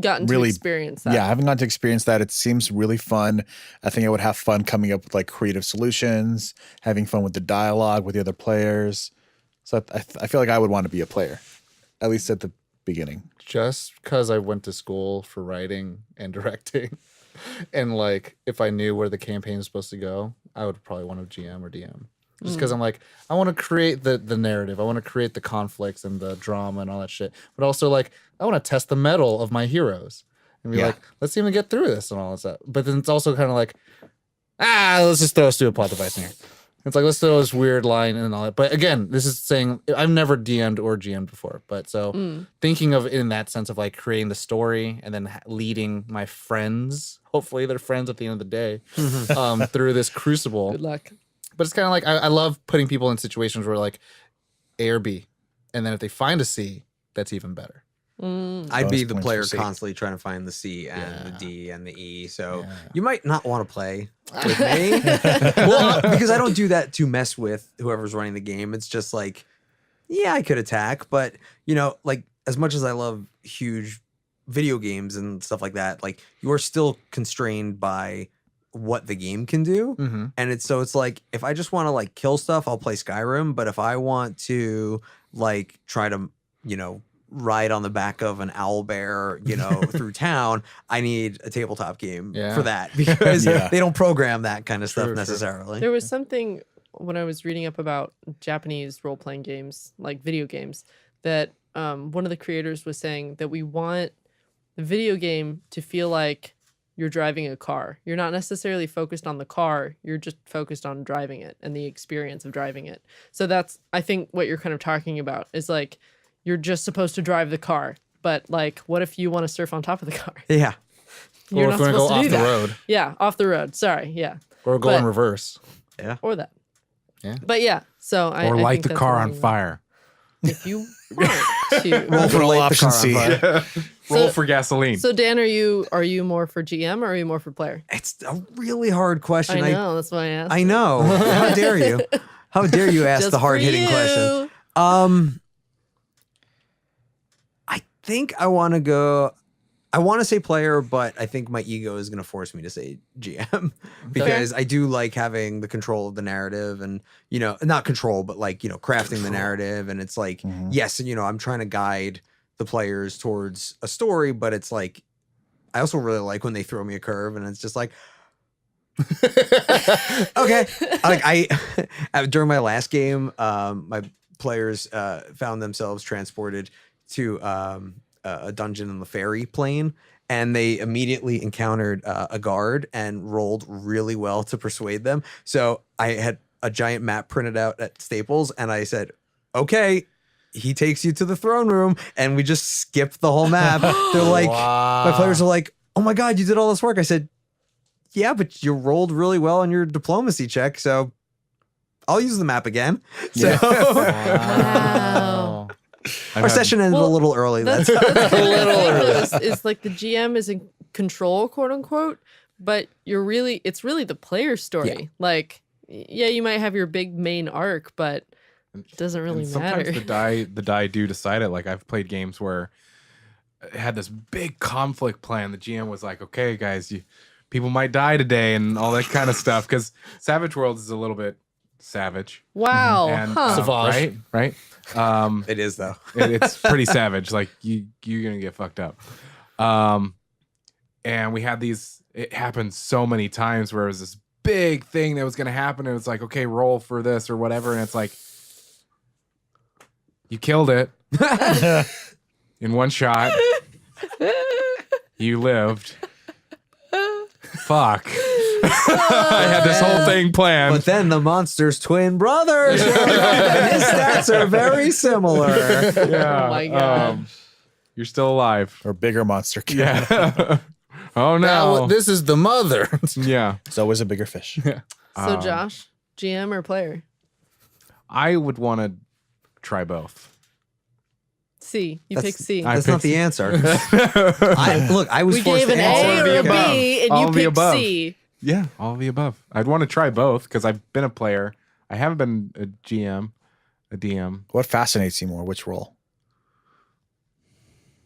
Gotten really to experience that. Yeah, I haven't gotten to experience that. It seems really fun. I think I would have fun coming up with like creative solutions, having fun with the dialogue with the other players. So I feel like I would want to be a player, at least at the beginning. Just because I went to school for writing and directing, and like if I knew where the campaign was supposed to go, I would probably want to GM or DM. Just because I'm like, I want to create the narrative, I want to create the conflicts and the drama and all that shit. But also like, I want to test the mettle of my heroes and be like, let's see them get through this and all that stuff. But then it's also kind of like, let's just throw a stupid plot device in here. It's like, let's throw this weird line and all that. But again, this is saying I've never DM'd or GM'd before. But so thinking of it in that sense of like creating the story and then leading my friends, hopefully they're friends at the end of the day, through this crucible. Good luck. But it's kind of like, I love putting people in situations where like A or B. And then if they find a C, that's even better. I'd be Bonus the points player for C. constantly trying to find the C and the D and the E. So Yeah. you might not want to play with me. Well, because I don't do that to mess with whoever's running the game. It's just like, yeah, I could attack, but like as much as I love huge video games and stuff like that, like you are still constrained by what the game can do. Mm-hmm. And it's like, if I just want to like kill stuff, I'll play Skyrim. But if I want to like try to, ride on the back of an owl bear, through town, I need a tabletop game Yeah. for that, because Yeah. they don't program that kind of True, stuff true. necessarily. There was something when I was reading up about Japanese role playing games, like video games, that one of the creators was saying that we want the video game to feel like you're driving a car. You're not necessarily focused on the car, you're just focused on driving it and the experience of driving it. So that's, I think, what you're kind of talking about is like, you're just supposed to drive the car. But like, what if you want to surf on top of the car? Yeah. You're Or not if we're gonna go supposed to off do the that. road, Yeah, off the road. Sorry, yeah. or go But- in reverse. Or that. Yeah. But yeah, so I Or I light think the that's car what on we- fire. If you want to. Roll for Roll light the option car on C. fire. Roll So- for gasoline. So Dan, are you more for GM or are you more for player? It's a really hard question. I know, that's why I asked. I know. How dare you? How dare you ask Just the for hard-hitting you. question? I think I want to say player, but I think my ego is going to force me to say GM because I do like having the control of the narrative and, not control, but like, crafting the narrative. And it's like, yes, I'm trying to guide the players towards a story, but it's like, I also really like when they throw me a curve and it's just like, okay. Like during my last game, my players found themselves transported to a dungeon in the fairy plane, and they immediately encountered a guard and rolled really well to persuade them. So I had a giant map printed out at Staples, and I said, okay, he takes you to the throne room, and we just skipped the whole map. They're like, my players are like, oh my God, you did all this work. I said, yeah, but you rolled really well on your diplomacy check, so I'll use the map again. So Wow. our session ended a little early. That's That's kind of the thing, though, is like the GM is in control, quote unquote, but it's really the player's story. Yeah. Like, yeah, you might have your big main arc, but it doesn't really And sometimes matter. the die do decide it. Like I've played games where it had this big conflict plan. The GM was like, "Okay, guys, people might die today," and all that kind of stuff. Because Savage Worlds is a little bit savage, Wow. and huh. Savage. right. it is though. It's pretty savage. Like you're gonna get fucked up. And we had these. It happened so many times where it was this big thing that was gonna happen, and it's like, okay, roll for this or whatever, and it's like, you killed it in one shot. You lived. Fuck. I had this whole thing planned. But then the monster's twin brother showed up, and his stats are very similar. Yeah. Oh my God. You're still alive. Or bigger monster. Yeah. Oh Now no. this is the mother. Yeah. It's always a bigger fish. So Josh, GM or player? I would want to try both. C. You That's- pick C. That's not the answer. I was We forced gave to an answer. A or a above. B, and All you of the picked above. C. Yeah, all of the above. I'd want to try both because I've been a player. I haven't been a GM, a DM. What fascinates you more? Which role?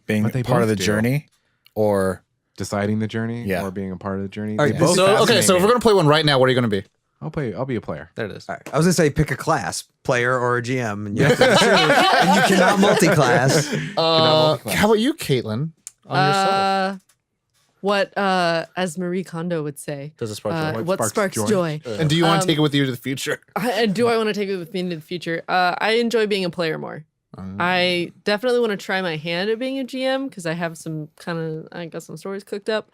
Being What they part of the both do. journey or Deciding the journey Yeah. or being a part of the journey. All They right, both So okay, fascinate so if me. we're gonna play one right now, what are you gonna be? I'll be a player. There it is. All right. I was gonna say pick a class, player or a GM, and you have to choose, and you cannot multi-class. multi-class. How about you, Caitlin? On yourself. What as Marie Kondo would say. Does it spark joy? What sparks joy? And do you want to take it with you to the future? And do I want to take it with me into the future? I enjoy being a player more. I definitely want to try my hand at being a GM because I have I got some stories cooked up,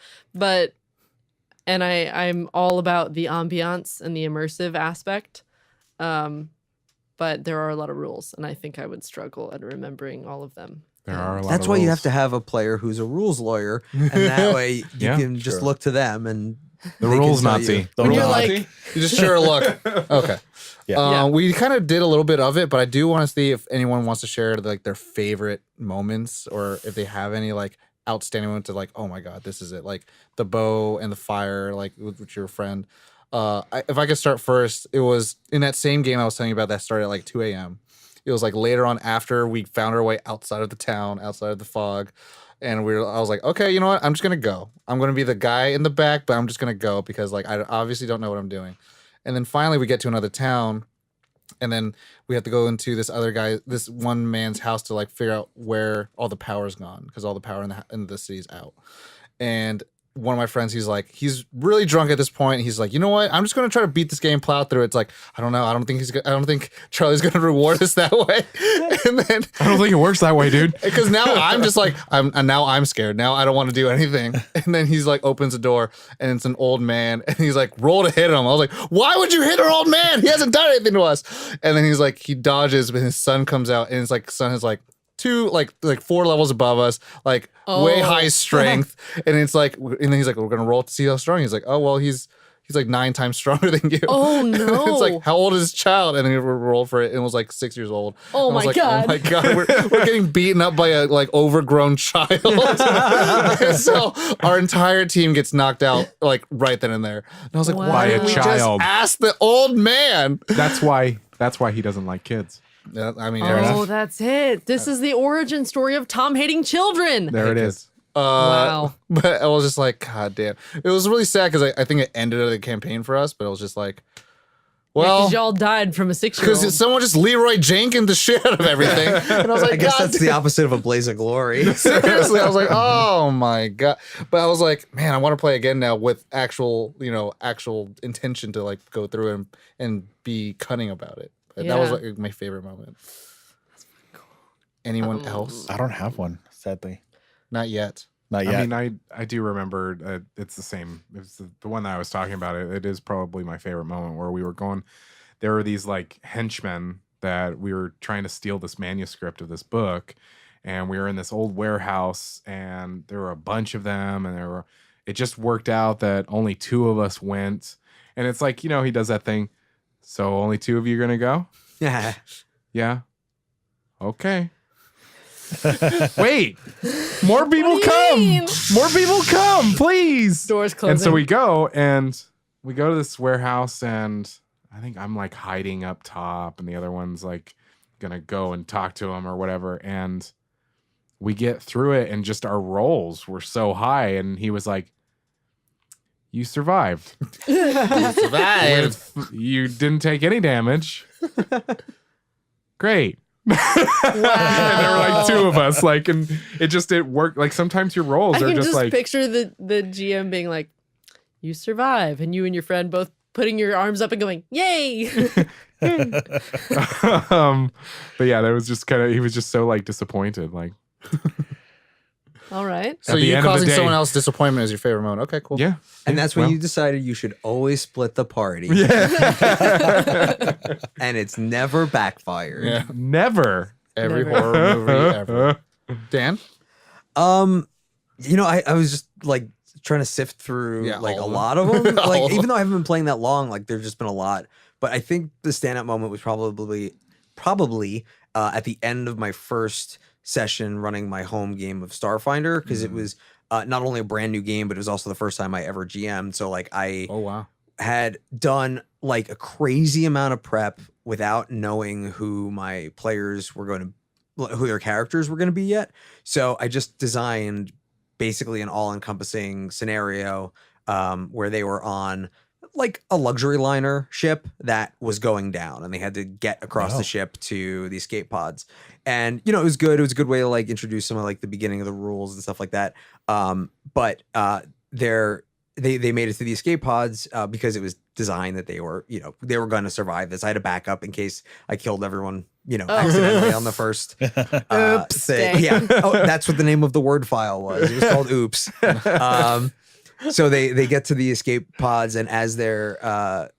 and I'm all about the ambiance and the immersive aspect. But there are a lot of rules, and I think I would struggle at remembering all of them. There are a lot That's of why you rules. have to have a player who's a rules lawyer, and that way you Yeah, can just look to them and The they can rules tell Nazi. you. the When you're role? like, You just sure look. Okay. Yeah. We kind of did a little bit of it, but I do want to see if anyone wants to share like their favorite moments or if they have any like outstanding moments of like, oh my God, this is it. Like the bow and the fire, like with your friend. If I could start first, it was in that same game I was telling you about that started at like 2 a.m. it was like later on after we found our way outside of the town, outside of the fog. And I was like, okay, you know what? I'm just going to go. I'm going to be the guy in the back, but I'm just going to go because like I obviously don't know what I'm doing. And then finally we get to another town. And then we have to go into this one man's house to like figure out where all the power's gone because all the power in the city's out. And one of my friends, he's really drunk at this point. He's like, you know what? I'm just going to try to beat this game, plow through it. It's like, I don't know. I don't think Charlie's going to reward us that way. And then I don't think it works that way, dude. because now I'm just like, I'm scared. Now I don't want to do anything. And then he's like, opens the door and it's an old man. And he's like, roll to hit him. I was like, why would you hit our old man? He hasn't done anything to us. And then he's like, he dodges, but his son comes out and it's like, son is like, 4 levels above us, like way high strength, and it's like, and then he's like, we're gonna roll to see how strong. He's like, oh well, he's like 9 times stronger than you. Oh no! It's like, how old is this child? And then we rolled for it, and it was like 6 years old. Oh and I was my like, god! Oh my god, we're getting beaten up by a like overgrown child. And so our entire team gets knocked out like right then and there. And I was like, Wow. why By a did we child. just ask the old man? That's why he doesn't like kids. Yeah, I mean, Oh, that's it. This is the origin story of Tom hating children. There it is. Wow. But I was just like, God damn. It was really sad because I think it ended the campaign for us, but it was just like, well, Because y'all died from a 6-year-old. because someone just Leroy Jenkins the shit out of everything. And I was like, I guess God that's the opposite of a blaze of glory. seriously. I was like, oh my God. But I was like, man, I want to play again now with actual intention to like go through and be cunning about it. But that was Yeah. like my favorite moment. Anyone else? I don't have one, sadly. Not yet. Not yet. I mean, I do remember it's the same. It's the one that I was talking about. It is probably my favorite moment where we were going. There were these like henchmen that we were trying to steal this manuscript of this book, and we were in this old warehouse, and there were a bunch of them, and it just worked out that only 2 of us went, and it's like, he does that thing. So only 2 of you are gonna go? Yeah. Yeah. Okay. Wait, more people do you come. mean? More people come, please. Doors closing. And so we go to this warehouse, and I think I'm like hiding up top, and the other one's like gonna go and talk to him or whatever. And we get through it, and just our rolls were so high, and he was like, "You survived. Survived. You didn't take any damage. Great." Wow. And there were like 2 of us, like, and it worked. Like sometimes your rolls I are can just just like, picture the GM being like, "You survive," and you and your friend both putting your arms up and going, "Yay!" but yeah, that was just he was just so like disappointed. Like, All right. So At the you end of the causing day- someone else disappointment is your favorite moment. Okay, cool. yeah. And that's when well, you decided you should always split the party. And it's never backfired. Yeah. never. Every Never. horror movie ever. Dan? I was just like trying to sift through Yeah, like a all of lot them. of them. All Like of even them. though I haven't been playing that long, like there's just been a lot. But I think the standout moment was probably at the end of my first session running my home game of Starfinder, because it was not only a brand new game, but it was also the first time I ever GM'd. So like I Oh, wow. had done like a crazy amount of prep without knowing who my players were going to, who their characters were going to be yet. So I just designed basically an all-encompassing scenario where they were on like a luxury liner ship that was going down, and they had to get across Wow. the ship to the escape pods. And it was good. It was a good way to like introduce some of like the beginning of the rules and stuff like that. But they made it to the escape pods because it was designed that they were going to survive this. I had a backup in case I killed everyone, accidentally on the first Oops. thing. Yeah. Oh, that's what the name of the word file was. It was called Oops. So they get to the escape pods, and as they're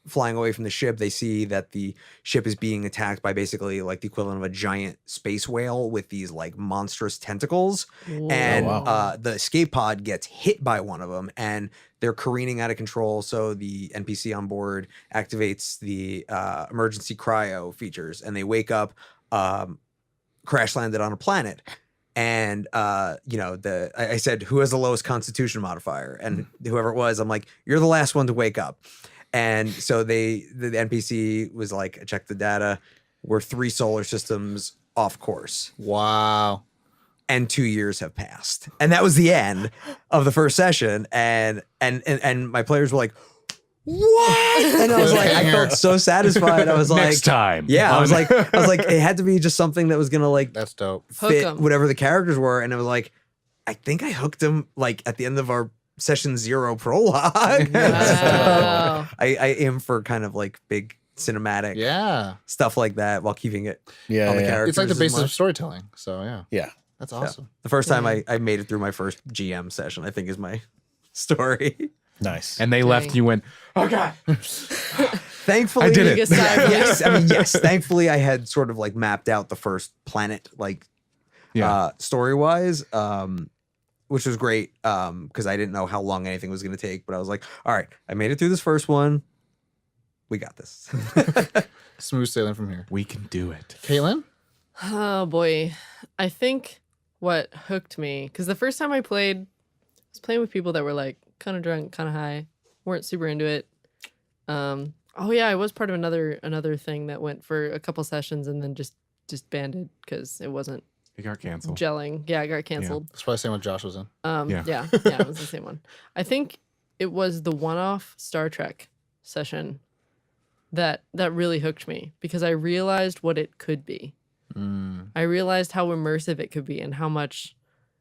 flying away from the ship, they see that the ship is being attacked by basically like the equivalent of a giant space whale with these like monstrous tentacles. And wow. the escape pod gets hit by one of them, and they're careening out of control. So the NPC on board activates the emergency cryo features, and they wake up crash landed on a planet. And I said, who has the lowest constitution modifier? And whoever it was, I'm like, you're the last one to wake up. And so the NPC was like, check the data. we're 3 solar systems off course. Wow. And 2 years have passed. And that was the end of the first session. And my players were like, what? And I was like, I felt so satisfied. I was like, Next time. yeah, I was like, it had to be just something that was gonna like That's dope. Hook fit 'em. whatever the characters were. And it was like, I think I hooked him like at the end of our session 0 prologue. Wow. I aim for kind of like big cinematic Yeah. stuff like that while keeping it Yeah, on the yeah. characters. It's like the as basis of much. storytelling. So yeah. Yeah. That's awesome. The first time I made it through my first GM session, I think is my story. Nice. And they left, and you went, oh God. Thankfully, I did it. Big aside. yes, I mean yes. Thankfully, I had sort of like mapped out the first planet, like story wise, which was great because I didn't know how long anything was going to take. But I was like, all right, I made it through this first one. We got this. Smooth sailing from here. We can do it. Caitlin? Oh boy. I think what hooked me, because the first time I was playing with people that were like kind of drunk, kind of high, weren't super into it. Oh yeah, I was part of another thing that went for a couple sessions and then just disbanded because it wasn't It got canceled. gelling. Yeah, it got canceled. That's probably the same one Josh was in. Yeah, it was the same one. I think it was the one-off Star Trek session that really hooked me because I realized what it could be. I realized how immersive it could be and how much,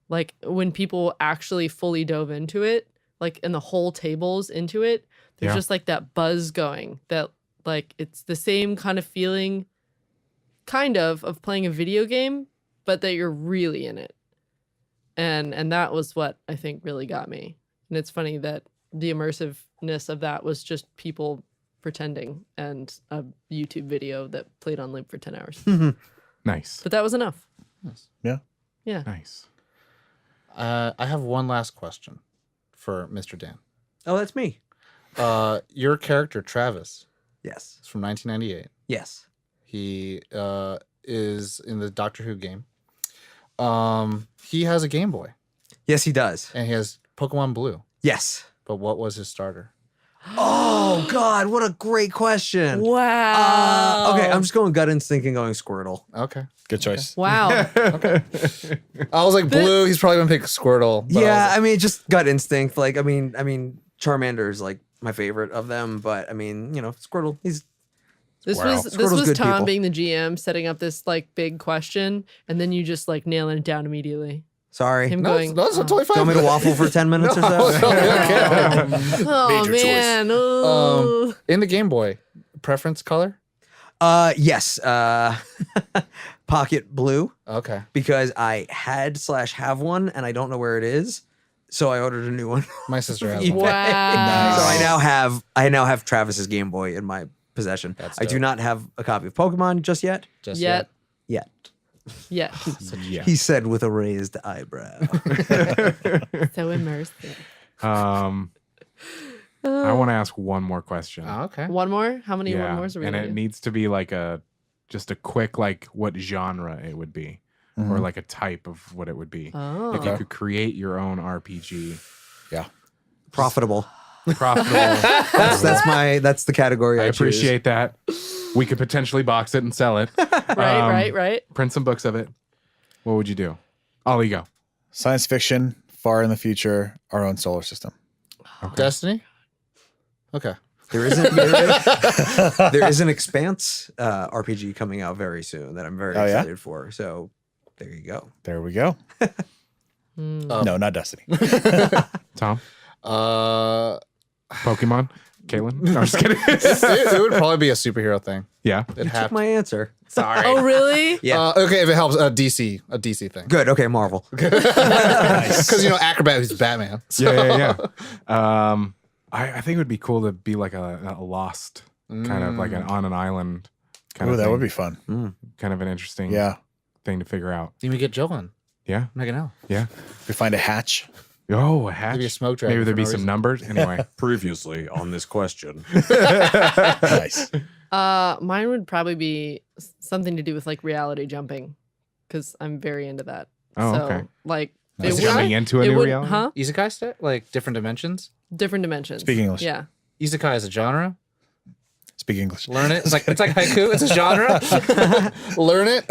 like, when people actually fully dove into it, like, and the whole table's into it, there's just like that buzz going that, like, it's the same kind of feeling, kind of playing a video game, but that you're really in it. And that was what I think really got me. And it's funny that the immersiveness of that was just people pretending and a YouTube video that played on loop for 10 hours. Nice. But that was enough. Yeah. Yeah. Nice. I have one last question for Mr. Dan. Oh, that's me. Your character, Travis, Yes. is from 1998. Yes. He is in the Doctor Who game. He has a Game Boy, Yes, he does. and he has Pokemon Blue. Yes. But what was his starter? Oh God, what a great question. Wow. Okay, I'm just going gut instinct and going Squirtle. Okay. Good choice. Wow. I was like, Blue, he's probably going to pick Squirtle. but Yeah, I I mean, just gut instinct. Like, I mean, Charmander is like my favorite of them, but I mean, Squirtle. He's This Wow. was Squirtle's good Tom people. being the GM, setting up this like big question, and then you just like nailing it down immediately. sorry. Him No, going, it's totally Do fine. you want me to waffle for 10 minutes or so? oh Major choice. man, ooh. In the Game Boy, preference color? Yes. Pocket blue Okay. because I had/have one and I don't know where it is, so I ordered a new one. My sister has eBay. one. Wow. So I now have Travis's Game Boy in my possession. That's I do dope. not have a copy of Pokemon just yet. Just Yet. Yet. Yes. Yeah. He said with a raised eyebrow. So immersive. I want to ask one more question. Oh, okay. One more? How many one mores are we and gonna it do? needs to be like just a quick, like, what genre it would be, or like a type of what it would be. Oh. If you could create your own RPG, Yeah. Profitable. profitable. That's the category I I choose. appreciate that. We could potentially box it and sell it. Right. Print some books of it. What would you do? Ollie, go. Science fiction, far in the future, our own solar system. Destiny? Okay. There is an Expanse RPG coming out very soon that I'm very Oh, yeah? excited for. So there you go. There we go. No, not Destiny. Tom? Uh, Pokemon? Caitlin? No, I'm just kidding. it would probably be a superhero thing. Yeah. It Took happened. my answer. Sorry. Oh really? Yeah. Okay, if it helps, a DC thing. Good. Okay, Marvel. Because Acrobat is Batman. So. Yeah. I think it would be cool to be like a lost kind of like on an island kind Oh, of that thing. would be fun. kind of an interesting Yeah. thing to figure out. Then we get Joe on. Yeah. Megan L. Yeah. We find a hatch. Oh, a hatch. Maybe a smoke dragon Maybe there'd for be no some reason. numbers. Anyway. Previously on this question. Nice. Mine would probably be something to do with like reality jumping, because I'm very into that. Oh, so, okay. Like Nice. it Jumping would- into a it new would- reality? Huh? Isekai stuff? Like different dimensions? Different dimensions. Speak English. Yeah. Isekai is a genre? speak English. Learn it. It's like haiku. It's a genre. Learn it.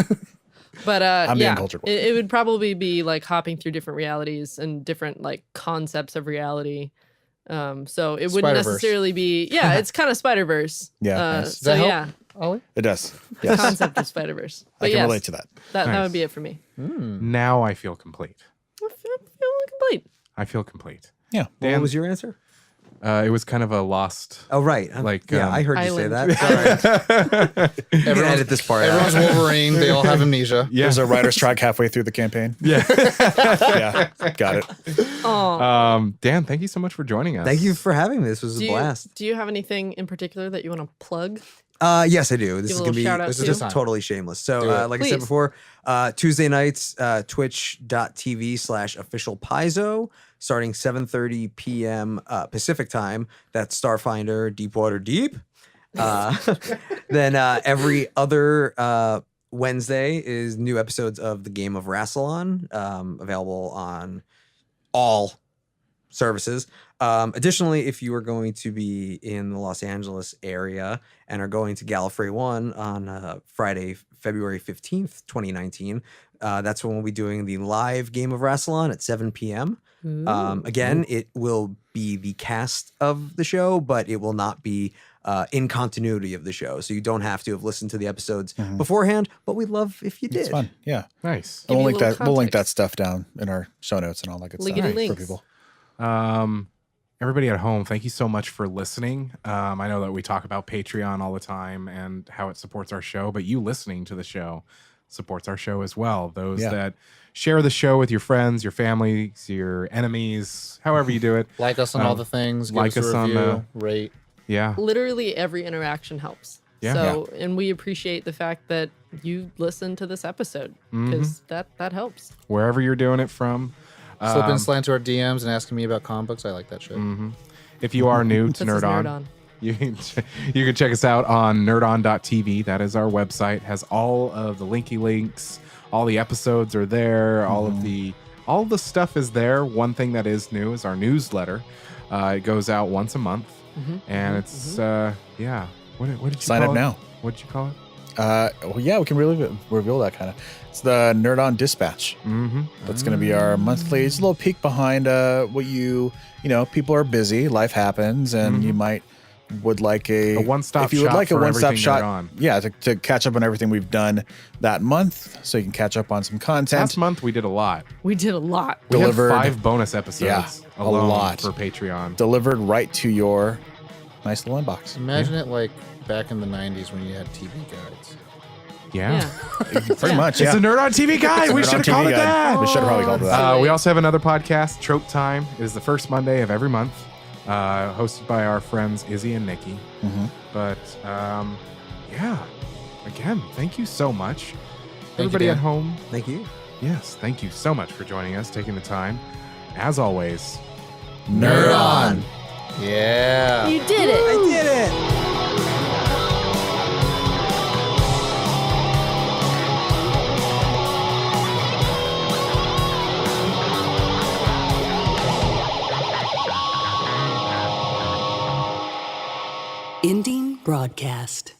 But I'm the yeah, uncultured one. it would probably be like hopping through different realities and different like concepts of reality. So it wouldn't Spider-Verse. necessarily be. Yeah, it's kind of Spider-Verse. Yeah, nice. So that help? yeah, Ollie? It does. the Yes. concept of Spider-Verse. I But can yes, relate to that. That Nice. would be it for me. Now I feel complete. I feel complete. I feel complete. Yeah. What Dan, was your answer? it was kind of a lost. Oh, right. Like, yeah, I heard you say Island. that. Sorry. You can edit this part Everyone's out. Wolverine. They all have amnesia. Yeah. There's a writer's strike halfway through the campaign. Yeah. Yeah. Got it. Oh, Dan, thank you so much for joining us. Thank you for having me. This was a blast. do you have anything in particular that you want to plug? Yes, I do. This Give is a gonna little be shout out this too. is just totally shameless. So, Do it. like I said Please. before, Tuesday nights, twitch.tv/official Paizo, starting 7:30 p.m. Pacific time. That's Starfinder, Deepwater Deep. Then every other Wednesday is new episodes of the game of Rassilon, available on all services. Additionally, if you are going to be in the Los Angeles area and are going to Gallifrey 1 on Friday, February 15th, 2019, that's when we'll be doing the live game of Rassilon at 7 p.m. Again, it will be the cast of the show, but it will not be in continuity of the show. So you don't have to have listened to the episodes beforehand, but we'd love if you did. It's fun. Yeah. Nice. Give We'll you a link little that. We'll link that context. stuff down in our show notes and all that good stuff Linkity for links. people. Everybody at home, thank you so much for listening. I know that we talk about Patreon all the time and how it supports our show, but you listening to the show supports our show as well. Those Yeah. that share the show with your friends, your families, your enemies, however you do it. Like us on all the things. Give like us us a on review, rate. Yeah. Literally every interaction helps. Yeah. So, and we appreciate the fact that you listened to this episode because that helps. Wherever you're doing it from. Slipping slant to our DMs and asking me about comic books. I like that shit. If you are new to Puts his Nerd nerd On, on. you can check us out on nerdon.tv. That is our website. Has all of the linky links. All the episodes are there. All of the stuff is there. One thing that is new is our newsletter. It goes out once a month, and it's yeah. What did you Sign call up it? now. What did you call it? Well, yeah, we can really reveal that kind of. It's the Nerd On Dispatch. Mm-hmm. That's going to be our monthly. It's a little peek behind what you know. People are busy. Life happens, and you would like a one-stop If you would shop like a for one-stop everything shop, Nerd On. yeah, to catch up on everything we've done that month, so you can catch up on some content. Last month we did a lot. We did a lot. We had Delivered- 5 bonus episodes Yeah, a alone lot. for Patreon. Delivered right to your nice little inbox. Imagine it like back in the 90s when you had TV guides. Yeah. Pretty much. It's Yeah. a Nerd on TV guide. We Nerd should on have called TV it guide. that. We should have probably called it that. Sweet. We also have another podcast, Trope Time. It is the first Monday of every month, hosted by our friends Izzy and Nikki. But yeah, again, thank you so much. Everybody Dan. at home, Thank you. yes, thank you so much for joining us, taking the time. As always, Nerd on. Yeah. You did it. I did it. Ending broadcast.